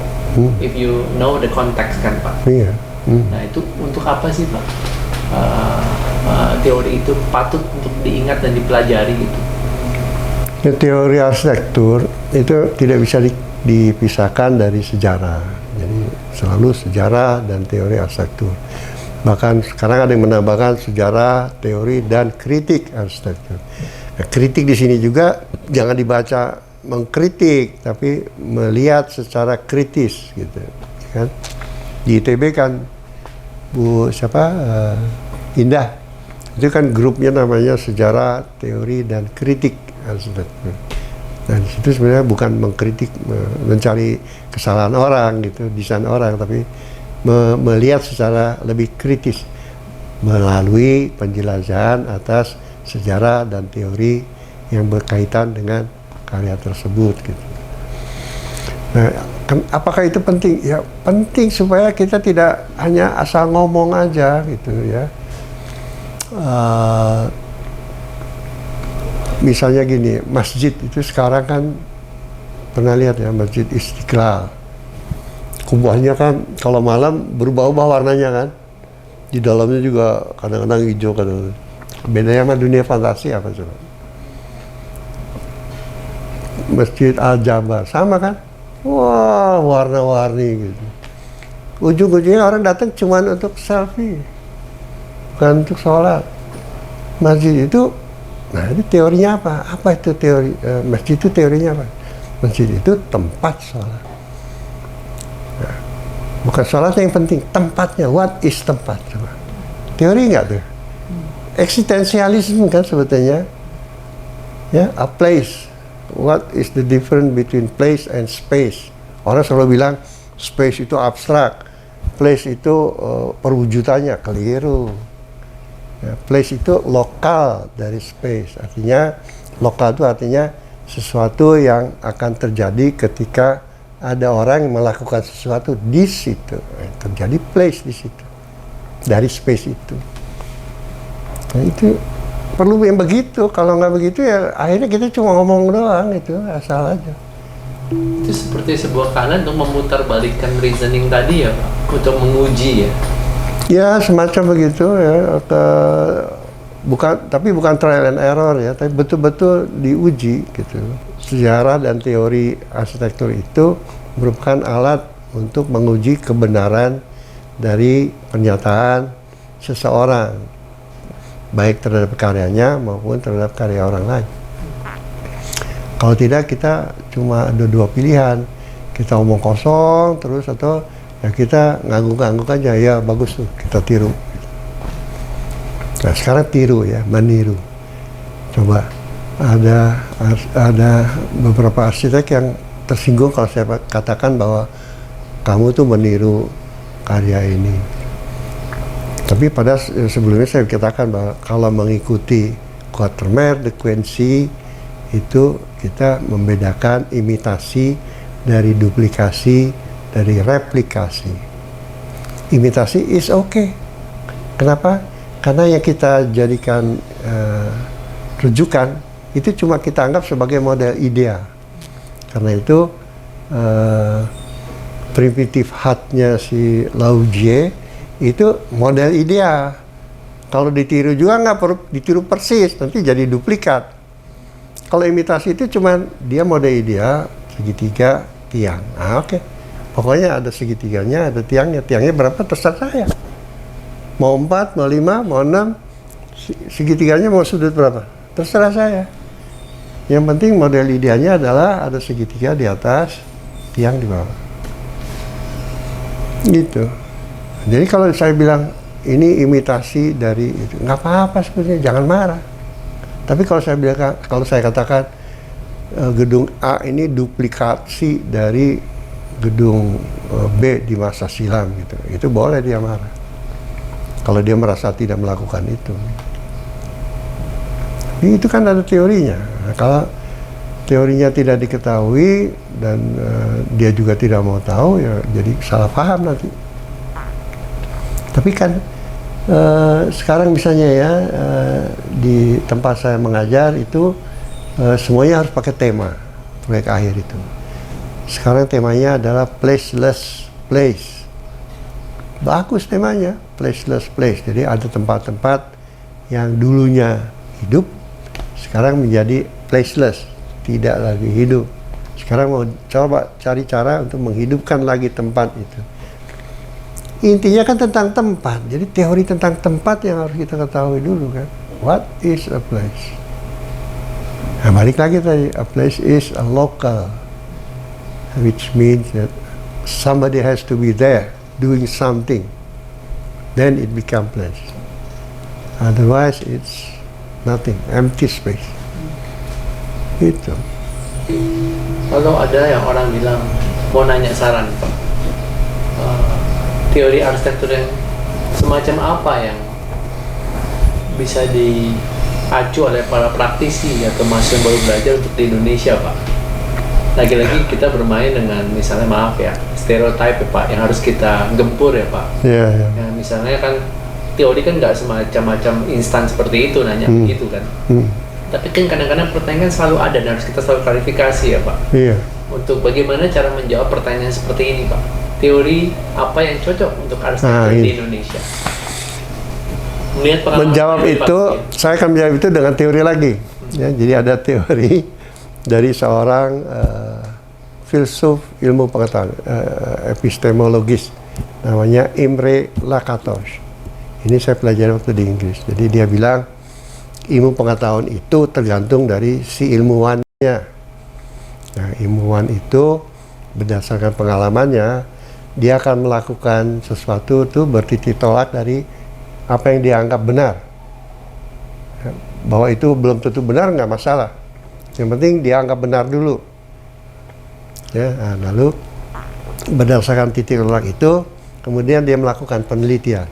If you know the context kan Pak. Iya. Nah itu untuk apa sih Pak? Teori itu patut untuk diingat dan dipelajari gitu. Ya, teori arsitektur itu tidak bisa dipisahkan dari sejarah. Jadi selalu sejarah dan teori arsitektur. Bahkan sekarang ada yang menambahkan sejarah, teori, dan kritik arsitektur. Nah, kritik di sini juga jangan dibaca mengkritik, tapi melihat secara kritis, gitu. Kan? Di ITB kan Indah, itu kan grupnya namanya sejarah, teori, dan kritik arsitektur. Nah, di situ sebenarnya bukan mengkritik, mencari kesalahan orang, gitu, desain orang, tapi melihat secara lebih kritis melalui penjelasan atas sejarah dan teori yang berkaitan dengan karya tersebut gitu. Nah, apakah itu penting? Ya penting supaya kita tidak hanya asal ngomong aja gitu ya. Misalnya gini, masjid itu sekarang kan pernah lihat ya, Masjid Istiqlal. Kubahnya kan kalau malam berubah-ubah warnanya kan. Di dalamnya juga kadang-kadang hijau, kadang-kadang. Bedanya sama dunia fantasi apa coba? Masjid Al-Jabar sama kan? Wah, warna-warni gitu. Ujung-ujungnya orang datang cuma untuk selfie, bukan untuk sholat. Masjid itu, nah ini teorinya apa? Apa itu teori? Masjid itu teorinya apa? Masjid itu tempat sholat. Nah, bukan sholatnya yang penting, tempatnya. What is tempat? Coba. Teori nggak tuh? Eksistensialisme kan sebetulnya. Ya, a place. What is the difference between place and space? Orang selalu bilang space itu abstrak, place itu perwujudannya keliru. Ya, place itu lokal dari space. Artinya lokal itu artinya sesuatu yang akan terjadi ketika ada orang yang melakukan sesuatu di situ. Terjadi place di situ dari space itu. Nah, itu perlu yang begitu. Kalau nggak begitu ya akhirnya kita cuma ngomong doang, itu asal aja. Itu seperti sebuah kanan untuk memutarbalikkan reasoning tadi ya Pak, untuk menguji ya. Ya semacam begitu ya. Tapi bukan trial and error ya, tapi betul-betul diuji gitu. Sejarah dan teori arsitektur itu merupakan alat untuk menguji kebenaran dari pernyataan seseorang, baik terhadap karyanya maupun terhadap karya orang lain. Kalau tidak, kita cuma ada dua pilihan, kita omong kosong terus, atau ya kita ngangguk-ngangguk aja, ya bagus tuh, kita tiru. Nah sekarang tiru ya, meniru. Coba ada beberapa arsitek yang tersinggung kalau saya katakan bahwa kamu tuh meniru karya ini. Tapi pada sebelumnya saya katakan bahwa kalau mengikuti Quatermain, De Quincey, itu kita membedakan imitasi dari duplikasi, dari replikasi. Imitasi is okay. Kenapa? Karena yang kita jadikan rujukan itu cuma kita anggap sebagai model ideal. Karena itu primitive heart-nya si Lao Tzu itu model ideal. Kalau ditiru juga nggak perlu ditiru persis, nanti jadi duplikat. Kalau imitasi itu cuma dia model ideal, segitiga, tiang. Ah, oke. Pokoknya ada segitiganya, ada tiangnya. Tiangnya berapa terserah saya. Mau 4, mau 5, mau 6, segitiganya mau sudut berapa? Terserah saya. Yang penting model idealnya adalah ada segitiga di atas, tiang di bawah. Gitu. Jadi kalau saya bilang ini imitasi dari itu, nggak apa-apa sebenarnya, jangan marah. Tapi kalau saya katakan gedung A ini duplikasi dari gedung B di masa silam gitu, itu boleh dia marah. Kalau dia merasa tidak melakukan itu. Itu kan ada teorinya. Nah, kalau teorinya tidak diketahui dan dia juga tidak mau tahu, ya jadi salah paham nanti. Tapi kan sekarang misalnya ya di tempat saya mengajar itu semuanya harus pakai tema proyek akhir itu. Sekarang temanya adalah placeless place. Bagus temanya, placeless place. Jadi ada tempat-tempat yang dulunya hidup, sekarang menjadi placeless, tidak lagi hidup. Sekarang mau coba cari cara untuk menghidupkan lagi tempat itu. Intinya kan tentang tempat. Jadi teori tentang tempat yang harus kita ketahui dulu kan. What is a place? Nah, balik lagi tadi, a place is a local, which means that somebody has to be there doing something, then it becomes place. Otherwise it's nothing, empty space. Itu. Kalau ada yang orang bilang mau nanya saran Pak, teori arsitektur yang semacam apa yang bisa diacu oleh para praktisi atau mahasiswa yang baru belajar untuk di Indonesia Pak? Lagi-lagi kita bermain dengan misalnya, maaf ya, stereotip ya Pak, yang harus kita gempur ya Pak. Iya, iya. Yang misalnya kan teori kan nggak semacam instan seperti itu nanya begitu kan. Tapi kan kadang-kadang pertanyaan selalu ada dan harus kita selalu klarifikasi ya Pak. Iya. Untuk bagaimana cara menjawab pertanyaan seperti ini Pak. Teori apa yang cocok untuk arsitektur di Indonesia? Menjawab itu, saya akan menjawab itu dengan teori lagi. Ya, jadi ada teori dari seorang filsuf ilmu pengetahuan, epistemologis, namanya Imre Lakatos. Ini saya pelajari waktu di Inggris. Jadi dia bilang ilmu pengetahuan itu tergantung dari si ilmuwannya. Nah, ilmuwan itu berdasarkan pengalamannya, dia akan melakukan sesuatu itu bertitik tolak dari apa yang dianggap benar. Bahwa itu belum tentu benar, nggak masalah. Yang penting dia anggap benar dulu. Ya, nah, lalu berdasarkan titik tolak itu, kemudian dia melakukan penelitian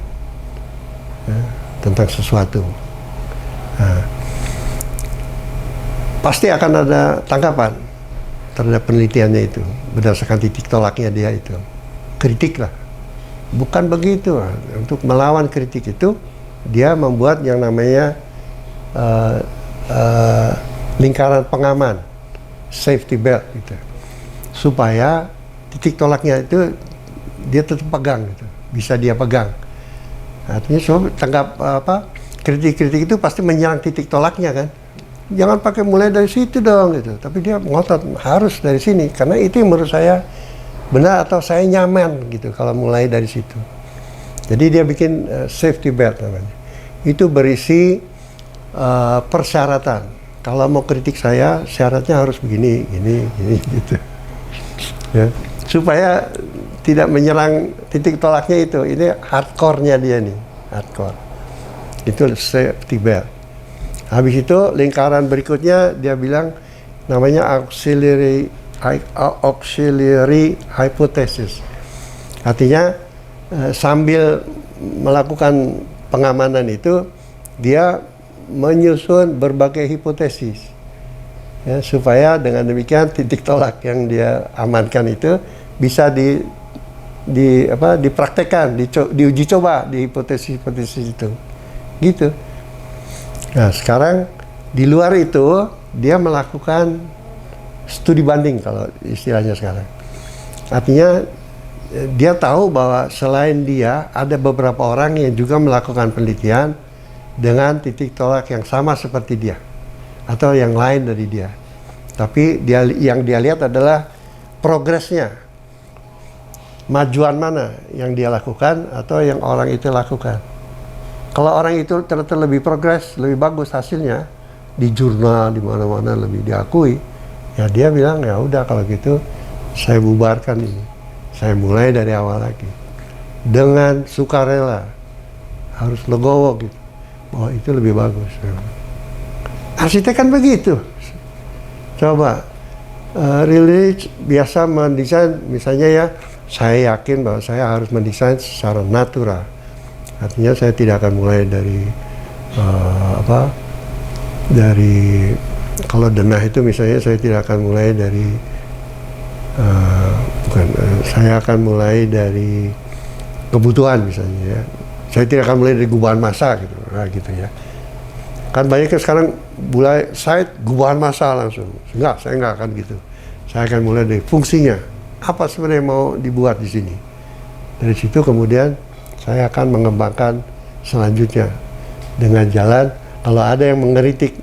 ya, tentang sesuatu. Nah, pasti akan ada tanggapan terhadap penelitiannya itu berdasarkan titik tolaknya dia itu. Kritik lah. Bukan begitu. Untuk melawan kritik itu dia membuat yang namanya lingkaran pengaman, safety belt gitu, supaya titik tolaknya itu dia tetap pegang gitu, bisa dia pegang. Artinya kritik-kritik itu pasti menyerang titik tolaknya kan. Jangan pakai mulai dari situ dong gitu. Tapi dia ngotot harus dari sini karena itu yang menurut saya benar atau saya nyaman gitu kalau mulai dari situ. Jadi dia bikin safety belt namanya. Itu berisi persyaratan. Kalau mau kritik saya, syaratnya harus begini, gini gitu. Ya. Supaya tidak menyerang titik tolaknya itu. Ini hardcore-nya dia nih, hardcore. Itu safety belt. Habis itu lingkaran berikutnya dia bilang namanya auxiliary hypothesis. Artinya sambil melakukan pengamanan itu dia menyusun berbagai hipotesis ya, supaya dengan demikian titik tolak yang dia amankan itu bisa dipraktekkan, diuji coba di hipotesis itu gitu. Nah sekarang di luar itu dia melakukan studi banding kalau istilahnya sekarang. Artinya dia tahu bahwa selain dia ada beberapa orang yang juga melakukan penelitian dengan titik tolak yang sama seperti dia atau yang lain dari dia. Tapi yang dia lihat adalah progresnya, majuan mana yang dia lakukan atau yang orang itu lakukan. Kalau orang itu ternyata lebih progres, lebih bagus hasilnya di jurnal di mana-mana lebih diakui, ya dia bilang ya udah kalau gitu saya bubarkan ini, saya mulai dari awal lagi dengan sukarela, harus legowo gitu. Oh itu lebih bagus. Arsitek kan begitu. Coba Riley biasa mendesain, misalnya ya, saya yakin bahwa saya harus mendesain secara natural. Artinya saya tidak akan mulai dari dari kalau denah itu misalnya saya tidak akan mulai dari saya akan mulai dari kebutuhan misalnya ya. Saya tidak akan mulai dari gubahan massa gitu, nah, gitu ya. Kan banyak yang sekarang mulai site gubahan massa langsung. Enggak, saya enggak akan gitu. Saya akan mulai dari fungsinya. Apa sebenarnya yang mau dibuat di sini? Dari situ kemudian saya akan mengembangkan selanjutnya dengan jalan. Kalau ada yang mengkritik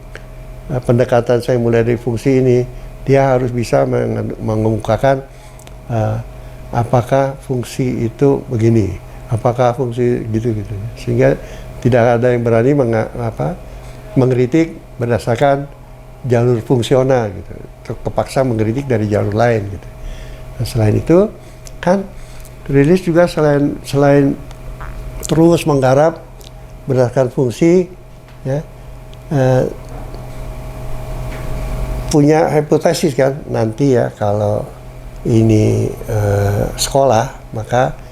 pendekatan saya mulai dari fungsi ini, dia harus bisa mengemukakan apakah fungsi itu begini. Apakah fungsi gitu-gitu, sehingga tidak ada yang berani mengkritik berdasarkan jalur fungsional gitu, kepaksa mengkritik dari jalur lain gitu. Nah, selain itu kan rilis juga selain terus menggarap berdasarkan fungsi ya, punya hipotesis kan nanti ya kalau ini sekolah maka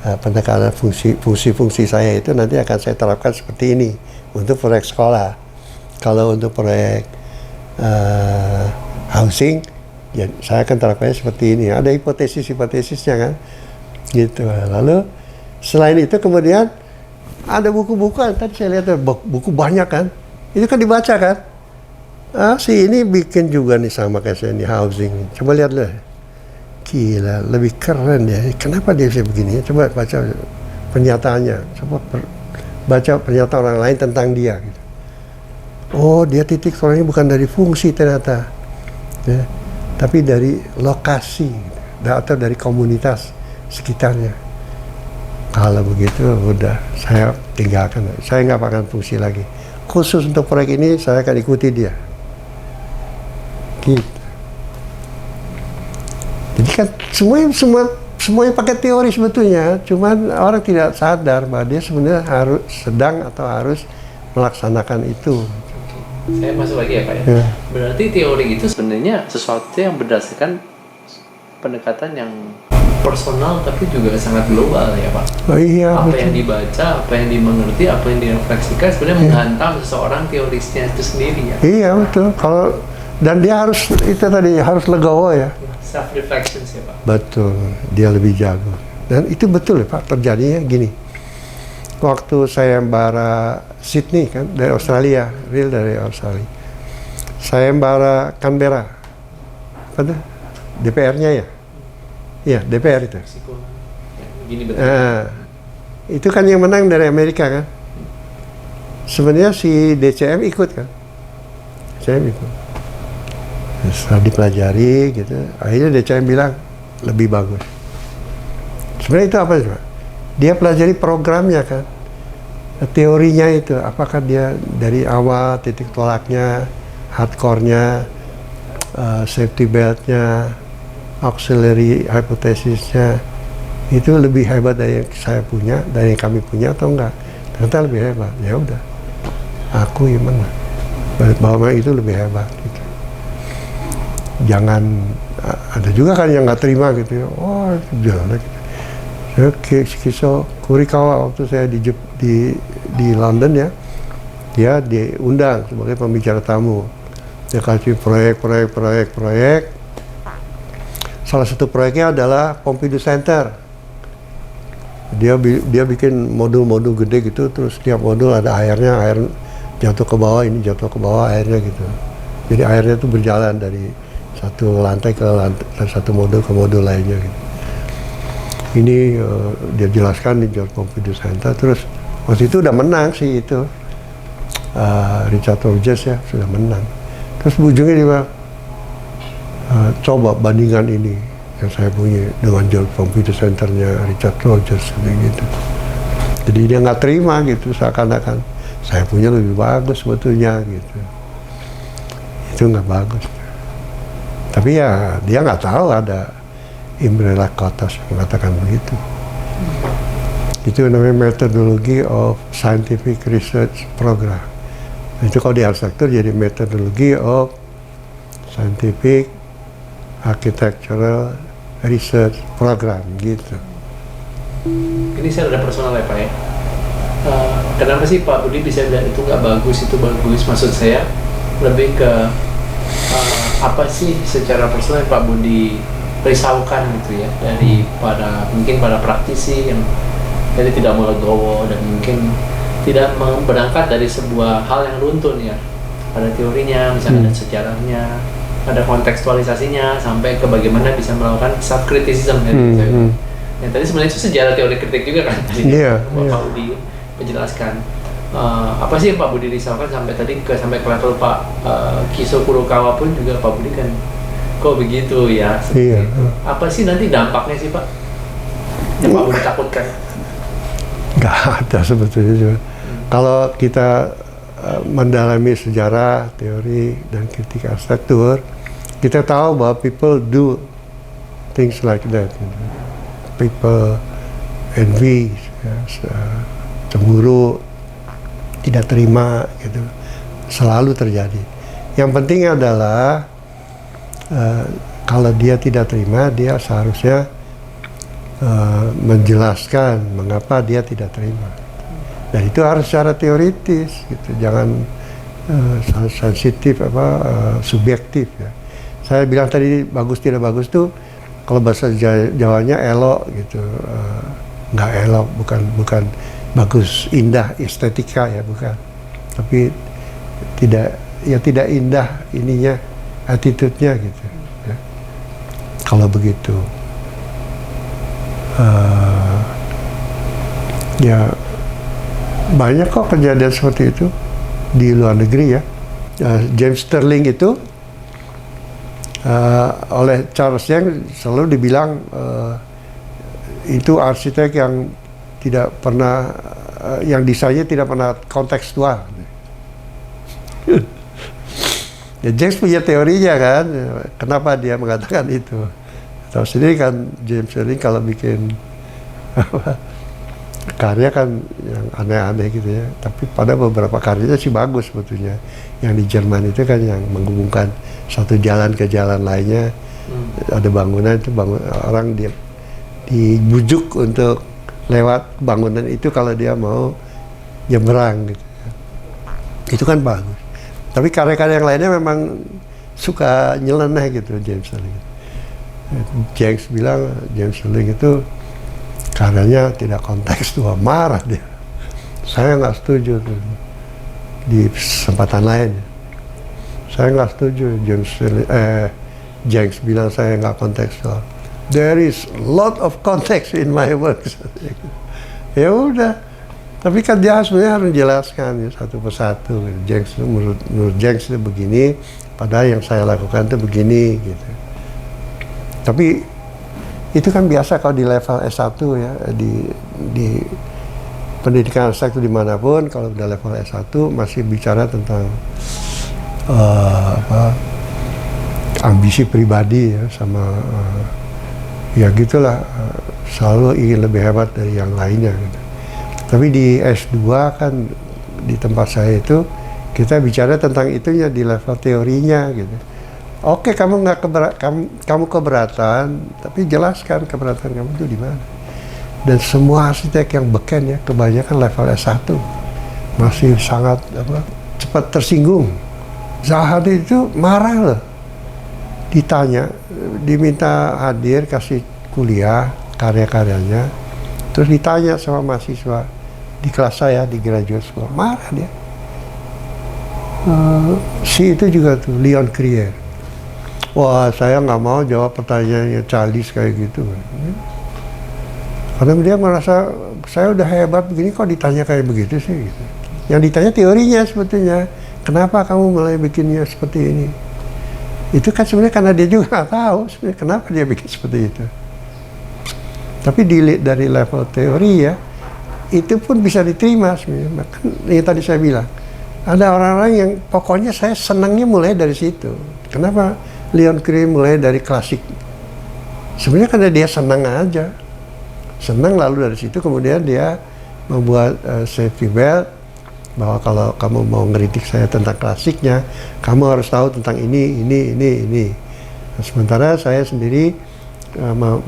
pendekatan fungsi saya itu nanti akan saya terapkan seperti ini untuk proyek sekolah. Kalau untuk proyek housing, ya saya akan terapkannya seperti ini. Ada hipotesis-hipotesisnya kan, gitu. Lalu selain itu kemudian ada buku-buku. Tadi saya lihat buku banyak kan, itu kan dibaca kan. Si ini bikin juga nih sama kayak saya ini housing. Coba lihat lah. Gila, lebih keren ya. Kenapa dia bisa begini? Coba baca pernyataannya. Coba baca pernyataan orang lain tentang dia. Gitu. Oh, dia titik tolaknya bukan dari fungsi ternyata, ya, tapi dari lokasi atau dari komunitas sekitarnya. Kalau begitu, udah saya tinggalkan. Saya nggak akan fungsi lagi. Khusus untuk proyek ini, saya akan ikuti dia. Gitu. Jadi kan semuanya pakai teori sebetulnya, cuman orang tidak sadar bahwa dia sebenarnya harus melaksanakan itu. Saya masuk lagi ya Pak ya. Berarti teori itu sebenarnya sesuatu yang berdasarkan pendekatan yang personal tapi juga sangat global ya Pak. Oh iya. Apa betul. yang dibaca, apa yang dimengerti, apa yang direfleksikan sebenarnya menghantam seseorang teorisnya itu sendiri ya. Iya betul. Dan dia harus harus legowo ya. Self reflection sih Pak. Betul, dia lebih jago. Dan itu betul ya Pak, terjadinya gini. waktu sayembara Sydney kan dari Australia, real dari Australia. Sayembara Canberra, apa tuh? DPR-nya ya? Iya, DPR itu. Meksiko. Ya, gini betul. Itu kan yang menang dari Amerika kan. Sebenarnya si DCM ikut kan. DCM ikut. Setelah dipelajari gitu, akhirnya DCM bilang lebih bagus. Sebenarnya itu apa coba? Dia pelajari programnya kan. Teorinya itu, apakah dia dari awal titik tolaknya, hardcore-nya, safety belt-nya, auxiliary hypothesisnya, itu lebih hebat dari yang saya punya, dari yang kami punya atau enggak? Ternyata lebih hebat. Ya udah, aku yang menang. Bahwa itu lebih hebat. Gitu. Jangan, ada juga kan yang nggak terima gitu ya. Oh, jelek. Kiso Kurikawa waktu saya di London ya, dia diundang sebagai pembicara tamu. Dia kasih proyek. Salah satu proyeknya adalah Pompidou Center. Dia bikin modul-modul gede gitu, terus setiap modul ada airnya, air jatuh ke bawah, ini jatuh ke bawah airnya gitu. Jadi airnya itu berjalan dari satu lantai ke lantai, dari satu modul ke modul lainnya gitu. Ini dia jelaskan di George Pompidou Center, terus waktu itu udah menang sih itu Richard Rogers ya, sudah menang. Terus ujungnya dia bilang, coba bandingkan ini yang saya punya dengan George Pompidou Centernya Richard Rogers gitu. Jadi dia nggak terima gitu, seakan-akan saya punya lebih bagus sebetulnya gitu. Itu nggak bagus. Tapi ya dia nggak tahu ada Imre Lakatos mengatakan begitu. Itu namanya methodology of scientific research program. Itu kalau di arsitektur jadi methodology of scientific architectural research program gitu. Ini saya ada personal ya Pak ya. Kenapa sih Pak Budi bisa bilang itu nggak bagus, itu bagus? Maksud saya lebih ke apa sih secara personal Pak Budi risaukan gitu ya dari mungkin para praktisi yang jadi tidak mau legowo dan mungkin tidak berangkat dari sebuah hal yang runtun ya, ada teorinya, misalnya ada sejarahnya, ada kontekstualisasinya, sampai ke bagaimana bisa melakukan self criticism gitu. Yang tadi sebenarnya itu sejarah teori kritik juga kan tadi Pak Budi menjelaskan. Apa sih yang Pak Budi risaukan sampai tadi sampai ke level Pak Kiso Kurokawa pun juga Pak Budi kan kok begitu ya? Iya. Apa sih nanti dampaknya sih Pak yang Pak Budi takutkan? Nggak ada sebetulnya juga. Kalau kita mendalami sejarah, teori, dan kritik arsitektur, kita tahu bahwa people do things like that. People envy, ya, cemburu, tidak terima, gitu. Selalu terjadi. Yang penting adalah kalau dia tidak terima, dia seharusnya menjelaskan mengapa dia tidak terima. Dan itu harus secara teoritis, gitu. Jangan sensitif subjektif ya. Saya bilang tadi bagus tidak bagus tuh kalau bahasa Jawanya elok gitu, nggak elok, bukan bagus indah estetika ya, bukan. Tapi tidak indah ininya, attitude-nya gitu. Ya. Kalau begitu, ya banyak kok kejadian seperti itu di luar negeri ya. James Stirling itu oleh Charles Yang selalu dibilang itu arsitek yang tidak pernah yang desainnya tidak pernah kontekstual. Ya, James punya teorinya kan, kenapa dia mengatakan itu. Tahu sendiri kan James Stirling kalau bikin karya kan yang aneh-aneh gitu ya, tapi pada beberapa karyanya sih bagus sebetulnya. Yang di Jerman itu kan yang menghubungkan satu jalan ke jalan lainnya, ada bangunan itu orang dia dibujuk untuk lewat bangunan itu kalau dia mau nyebrang gitu. Itu kan bagus. Tapi karya-karya yang lainnya memang suka nyeleneh gitu James Stirling. James bilang James Stirling itu karyanya tidak kontekstual, marah dia. Saya nggak setuju tuh di kesempatan lain. Saya nggak setuju Jenks bilang saya nggak kontekstual. There is lot of context in my works. Ya udah, tapi kan dia sebenarnya harus menjelaskan ya, satu persatu. Jenks itu menurut Jenks itu begini, padahal yang saya lakukan itu begini gitu. Tapi itu kan biasa kalau di level S1 ya, di pendidikan S1 dimanapun, kalau udah level S1 masih bicara tentang ambisi pribadi ya, sama ya gitulah, selalu ingin lebih hebat dari yang lainnya gitu. Tapi di S2 kan di tempat saya itu kita bicara tentang itunya di level teorinya gitu. Oke, kamu kamu keberatan, tapi jelaskan keberatan kamu itu di mana. Dan semua arsitek yang beken ya, kebanyakan level S1 masih sangat cepat tersinggung. Zahadi itu marah loh, ditanya, diminta hadir kasih kuliah karya-karyanya, terus ditanya sama mahasiswa di kelas saya di graduate school, marah dia. Si itu juga tuh Leon Krier, wah saya nggak mau jawab pertanyaannya childish kayak gitu, karena dia merasa saya udah hebat begini kok ditanya kayak begitu sih gitu. Yang ditanya teorinya sebetulnya, kenapa kamu mulai bikinnya seperti ini. Itu kan sebenarnya karena dia juga nggak tahu sebenarnya kenapa dia bikin seperti itu. Tapi dari level teori ya, itu pun bisa diterima sebenarnya. Kan yang tadi saya bilang, ada orang-orang yang pokoknya saya senangnya mulai dari situ. Kenapa Leon Krier mulai dari klasik? Sebenarnya karena dia senang aja. Senang, lalu dari situ kemudian dia membuat safety belt, bahwa kalau kamu mau ngeritik saya tentang klasiknya, kamu harus tahu tentang ini. Nah, sementara saya sendiri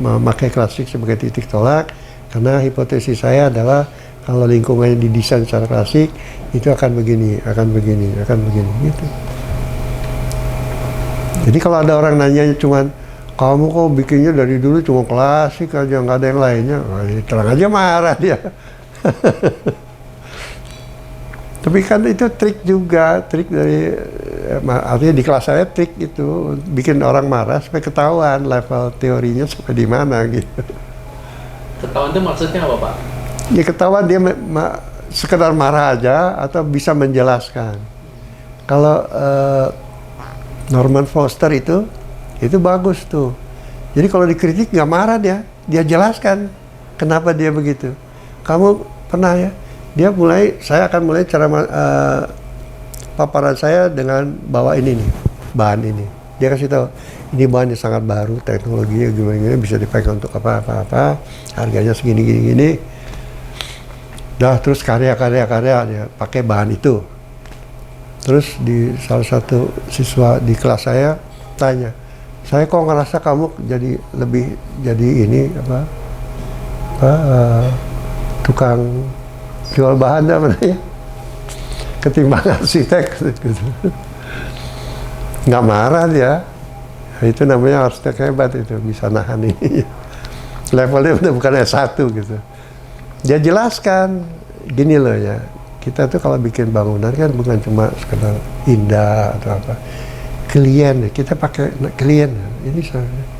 memakai klasik sebagai titik tolak, karena hipotesis saya adalah kalau lingkungannya didesain secara klasik, itu akan begini gitu. Jadi kalau ada orang nanya cuman, kamu kok bikinnya dari dulu cuma klasik aja, nggak ada yang lainnya, terang aja marah dia. Tapi kan itu trik juga, trik dari, artinya di kelas saya trik itu, bikin orang marah supaya ketahuan level teorinya sampai di mana gitu. Ketahuan itu maksudnya apa, Pak? Ya ketahuan dia sekedar marah aja atau bisa menjelaskan. Kalau Norman Foster itu bagus tuh. Jadi kalau dikritik nggak marah dia jelaskan kenapa dia begitu. Kamu pernah ya? Saya akan mulai cara paparan saya dengan bawa ini nih, bahan ini. Dia kasih tahu, ini bahan yang sangat baru, teknologinya gimana, bisa dipakai untuk apa, harganya segini. Dah, terus karya dia pakai bahan itu. Terus di salah satu siswa di kelas saya tanya, saya kok ngerasa kamu jadi ini tukang jual bahan apa namanya, ketimbang arsitek gitu. Nggak marah dia, itu namanya arsitek hebat, itu bisa nahan ini. Levelnya udah bukan S1 gitu. Dia jelaskan gini loh ya, kita tuh kalau bikin bangunan kan bukan cuma sekedar indah atau apa, klien, kita pakai klien ini soalnya.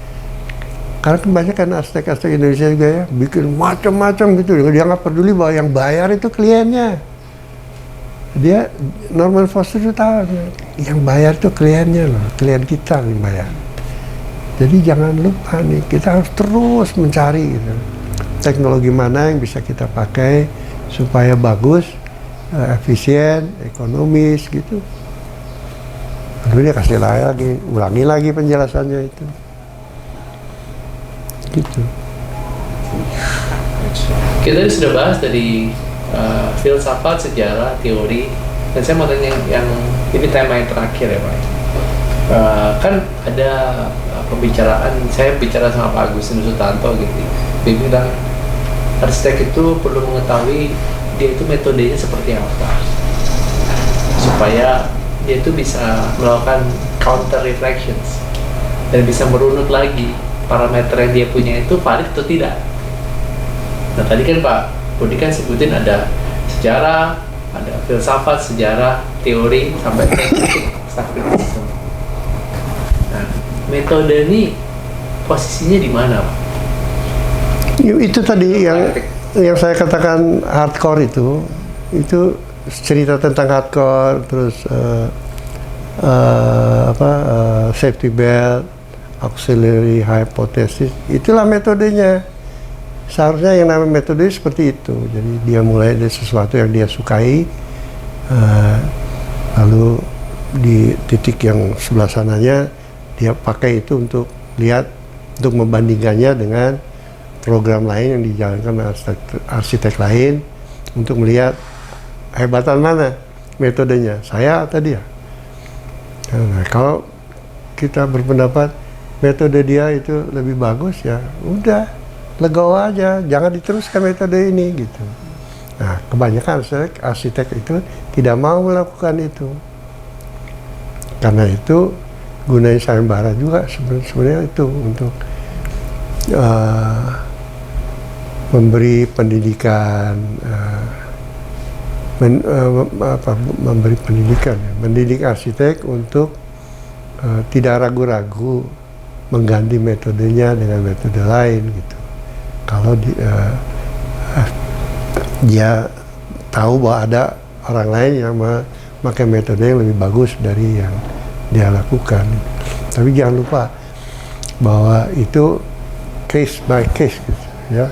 Karena kebanyakan arsitek-arsitek Indonesia juga ya, bikin macam-macam gitu. Dia nggak peduli bahwa yang bayar itu kliennya. Dia, Norman Foster itu tahu, yang bayar itu kliennya loh, klien kita yang bayar. Jadi jangan lupa nih, kita harus terus mencari gitu, teknologi mana yang bisa kita pakai supaya bagus, efisien, ekonomis gitu. Lalu dia kasih lagi, ulangi lagi penjelasannya itu. Gitu. Kita tadi sudah bahas dari filsafat, sejarah, teori, dan saya mau tanya yang ini tema yang terakhir ya Pak. Kan ada pembicaraan, saya bicara sama Pak Agustinus Sutanto gitu, dia bilang arsitek itu perlu mengetahui dia itu metodenya seperti apa supaya dia itu bisa melakukan counter reflections dan bisa merunut lagi parameter yang dia punya itu valid atau tidak. Nah tadi kan Pak Budi kan sebutin ada sejarah, ada filsafat, sejarah, teori, sampai teknik, staff criticism. Nah, metode ini posisinya di mana, Pak? Itu tadi yang saya katakan hardcore itu cerita tentang hardcore, terus safety belt, auxiliary hypothesis, itulah metodenya. Seharusnya yang namanya metode seperti itu. Jadi dia mulai dari sesuatu yang dia sukai, lalu di titik yang sebelah sananya dia pakai itu untuk lihat, untuk membandingkannya dengan program lain yang dijalankan oleh arsitek lain, untuk melihat hebatan mana metodenya, saya atau dia. Nah, kalau kita berpendapat metode dia itu lebih bagus, ya udah, legowo aja, jangan diteruskan metode ini gitu. Nah, kebanyakan arsitek itu tidak mau melakukan itu. Karena itu gunain sayembara juga sebenarnya itu untuk memberi pendidikan, memberi pendidikan, mendidik arsitek untuk tidak ragu-ragu mengganti metodenya dengan metode lain gitu. Kalau dia tahu bahwa ada orang lain yang memakai metode yang lebih bagus dari yang dia lakukan. Tapi jangan lupa bahwa itu case by case gitu, ya.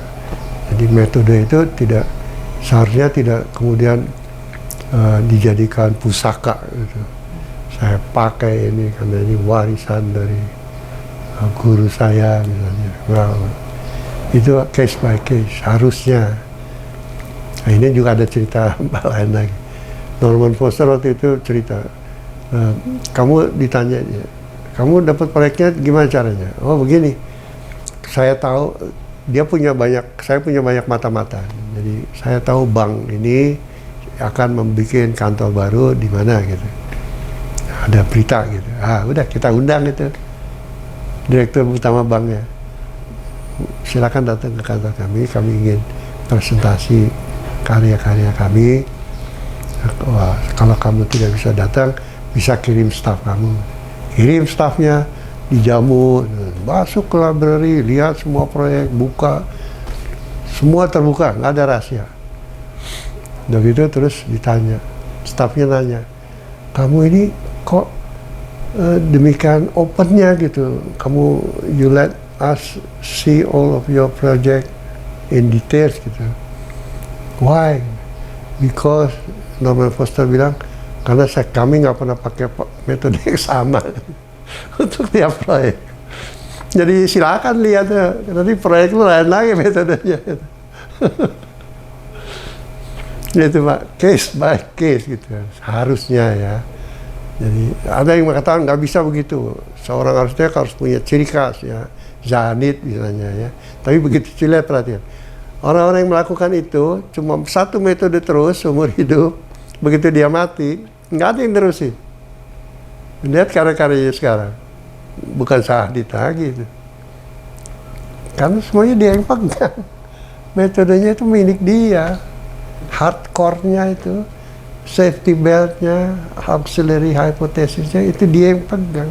Jadi metode itu seharusnya tidak kemudian dijadikan pusaka gitu. Saya pakai ini karena ini warisan dari guru saya misalnya. Nah, itu case by case harusnya. Nah, ini juga ada cerita lain lagi. Norman Foster waktu itu cerita, kamu ditanya, kamu dapat proyeknya gimana caranya? Oh begini, saya tahu saya punya banyak mata-mata. Jadi saya tahu bank ini akan membuat kantor baru di mana gitu. Ada berita gitu. Udah kita undang itu direktur utama banknya. Silakan datang ke kantor kami ingin presentasi karya-karya kami. Wah, kalau kamu tidak bisa datang, bisa kirim staf kamu. Kirim stafnya, dijamu, masuk ke library, lihat semua proyek, buka, semua terbuka, nggak ada rahasia. Udah gitu terus ditanya, stafnya nanya, kamu ini kok demikian opennya gitu, kamu you let us see all of your project in details gitu. Why? Because Norman Foster bilang, karena kami nggak pernah pakai metode yang sama untuk tiap proyek. Jadi silakan lihat ya, nanti proyek lu lain lagi metodenya. Itu Pak, case by case gitu, harusnya ya. Jadi ada yang mengatakan nggak bisa begitu. Seorang arsitek harus punya ciri khas ya, Zanit misalnya ya. Tapi begitu dilihat perhatian, orang-orang yang melakukan itu cuma satu metode terus seumur hidup. Begitu dia mati, nggak ada yang terusin. Lihat karya-karyanya sekarang, bukan Sahdit lagi itu. Karena semuanya dia yang pegang. Metodenya itu milik dia. Hardcore-nya itu, safety belt-nya, auxiliary hypothesis-nya, itu dia yang pegang.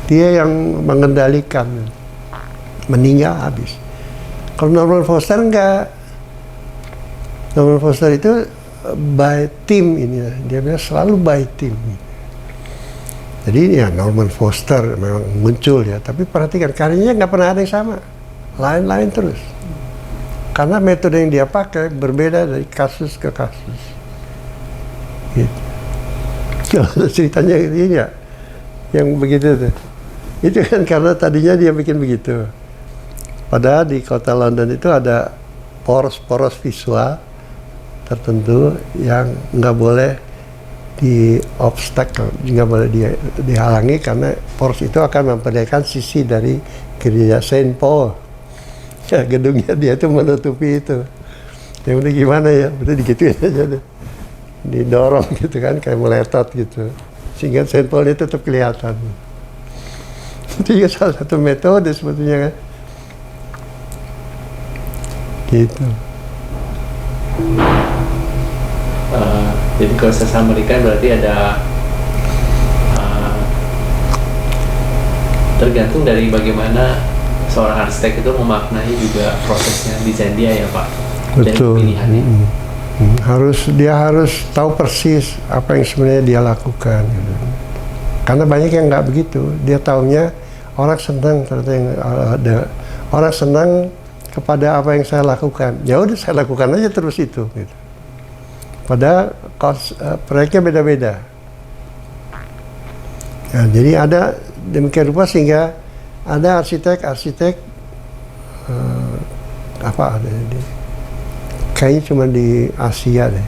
Dia yang mengendalikan. Meninggal habis. Kalau Norman Foster enggak. Norman Foster itu by team ini, dia bilang selalu by team. Jadi ya Norman Foster memang muncul ya, tapi perhatikan karyanya nggak pernah ada yang sama, lain-lain terus. Karena metode yang dia pakai berbeda dari kasus ke kasus. Gitu. Kalau ceritanya ini ya, yang begitu tuh, itu kan karena tadinya dia bikin begitu. Padahal di kota London itu ada poros-poros visual tertentu yang nggak boleh di obstacle, nggak boleh dihalangi karena poros itu akan memperlihatkan sisi dari gereja Saint Paul. Ya, gedungnya dia itu menutupi itu. Yang udah gimana ya, udah digituin aja deh. Didorong gitu kan, kayak meletot gitu. Sehingga Saint Paul itu tetap kelihatan. Itu juga salah satu metode sebetulnya kan. Gitu. Jadi kalau saya summary-kan berarti ada tergantung dari bagaimana seorang arsitek itu memaknai juga prosesnya desain dia ya Pak. Betul. Dan pilihannya. Dia harus tahu persis apa yang sebenarnya dia lakukan. Gitu. Karena banyak yang nggak begitu. Dia taunya orang senang ternyata orang senang kepada apa yang saya lakukan. Ya udah saya lakukan aja terus itu. Gitu. Padahal proyeknya beda-beda. Ya, jadi ada demikian rupa sehingga ada arsitek apa ada di kayaknya cuma di Asia deh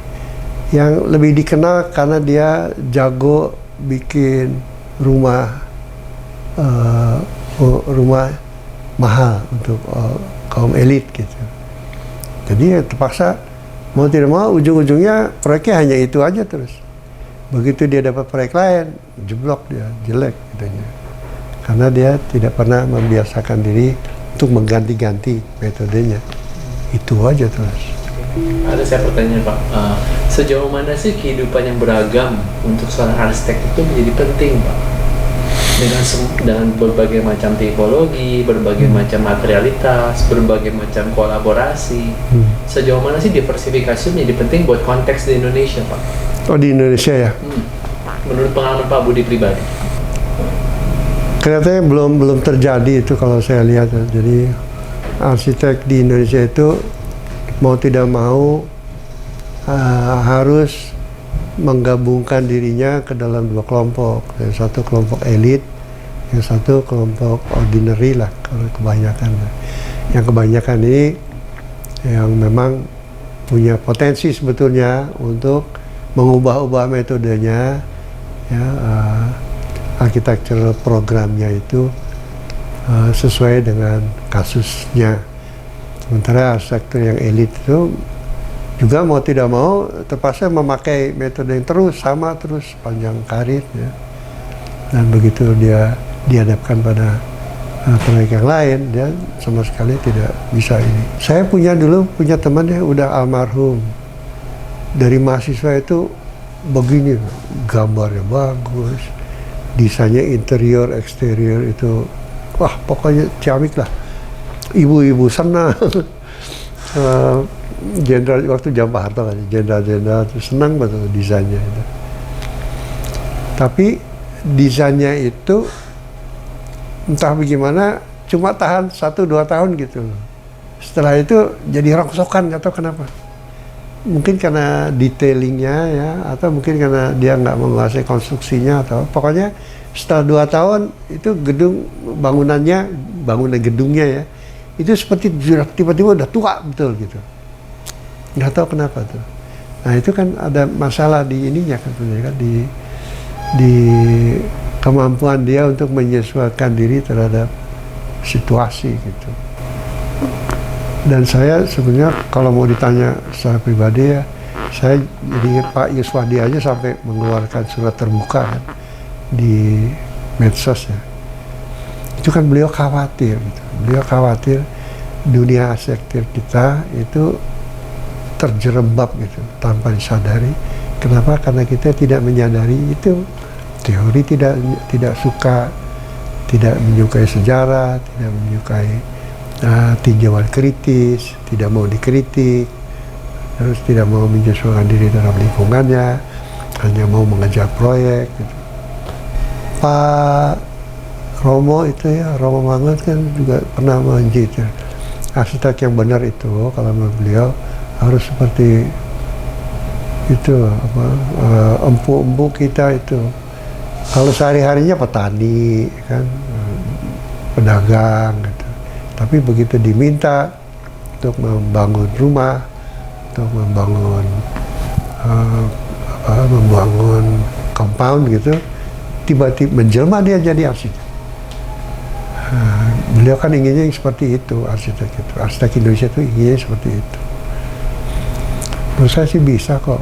yang lebih dikenal karena dia jago bikin rumah mahal untuk kaum elit gitu. Jadi ya terpaksa mau tidak mau ujung-ujungnya proyeknya hanya itu aja terus. Begitu dia dapat proyek lain, jeblok dia, jelek gitu. Karena dia tidak pernah membiasakan diri untuk mengganti-ganti metodenya. Itu aja terus. Ada saya pertanyaan Pak, sejauh mana sih kehidupan yang beragam untuk seorang arsitek itu menjadi penting Pak? Dengan berbagai macam tipologi, berbagai macam materialitas, berbagai macam kolaborasi. Sejauh mana sih diversifikasi menjadi penting buat konteks di Indonesia Pak? Oh di Indonesia ya? Menurut pengalaman Pak Budi pribadi? Kelihatannya belum terjadi itu kalau saya lihat. Jadi arsitek di Indonesia itu mau tidak mau harus menggabungkan dirinya ke dalam dua kelompok. Yang satu kelompok elit, yang satu kelompok ordinary lah kalau kebanyakan. Yang kebanyakan ini yang memang punya potensi sebetulnya untuk mengubah-ubah metodenya, ya, architectural programnya itu sesuai dengan kasusnya. Sementara arsitektur yang elit itu juga mau tidak mau terpaksa memakai metode yang sama terus panjang karir ya. Dan begitu dia dihadapkan pada proyek yang lain, dia sama sekali tidak bisa ini. Saya dulu punya teman yang udah almarhum. Dari mahasiswa itu begini, gambarnya bagus, desainnya interior, eksterior itu, wah pokoknya ciamik lah. Ibu-ibu senang. Jenderal waktu zaman Pak Harto kan, jenderal senang betul desainnya itu. Tapi desainnya itu entah bagaimana cuma tahan 1-2 tahun gitu. Setelah itu jadi rongsokan, nggak tahu kenapa. Mungkin karena detailingnya ya, atau mungkin karena dia nggak menguasai konstruksinya atau pokoknya setelah 2 tahun itu bangunan gedungnya ya, itu seperti tiba-tiba udah tua betul gitu. Nggak tahu kenapa tuh. Nah itu kan ada masalah di ininya kan, di kemampuan dia untuk menyesuaikan diri terhadap situasi gitu. Dan saya sebenarnya kalau mau ditanya secara pribadi ya, saya jadi Pak Yuswadi aja sampai mengeluarkan surat terbuka kan, di medsos ya. Itu kan beliau khawatir gitu. Beliau khawatir dunia arsitektur kita itu terjerembab gitu tanpa disadari. Kenapa? Karena kita tidak menyadari itu. Teori tidak suka, tidak menyukai sejarah, tidak menyukai tinjauan kritis, tidak mau dikritik, terus tidak mau menyesuaikan diri dalam lingkungannya, hanya mau mengejar proyek gitu. Pak Romo itu ya, Romo Mangun kan juga pernah menjit ya. Arsitek yang benar itu kalau menurut beliau harus seperti itu empu-empu kita itu. Kalau sehari-harinya petani kan, pedagang gitu. Tapi begitu diminta untuk membangun rumah, untuk membangun compound gitu, tiba-tiba menjelma dia jadi arsitek. Beliau kan inginnya seperti itu, arsitek itu. Arsitek Indonesia itu inginnya seperti itu. Menurut saya sih bisa kok.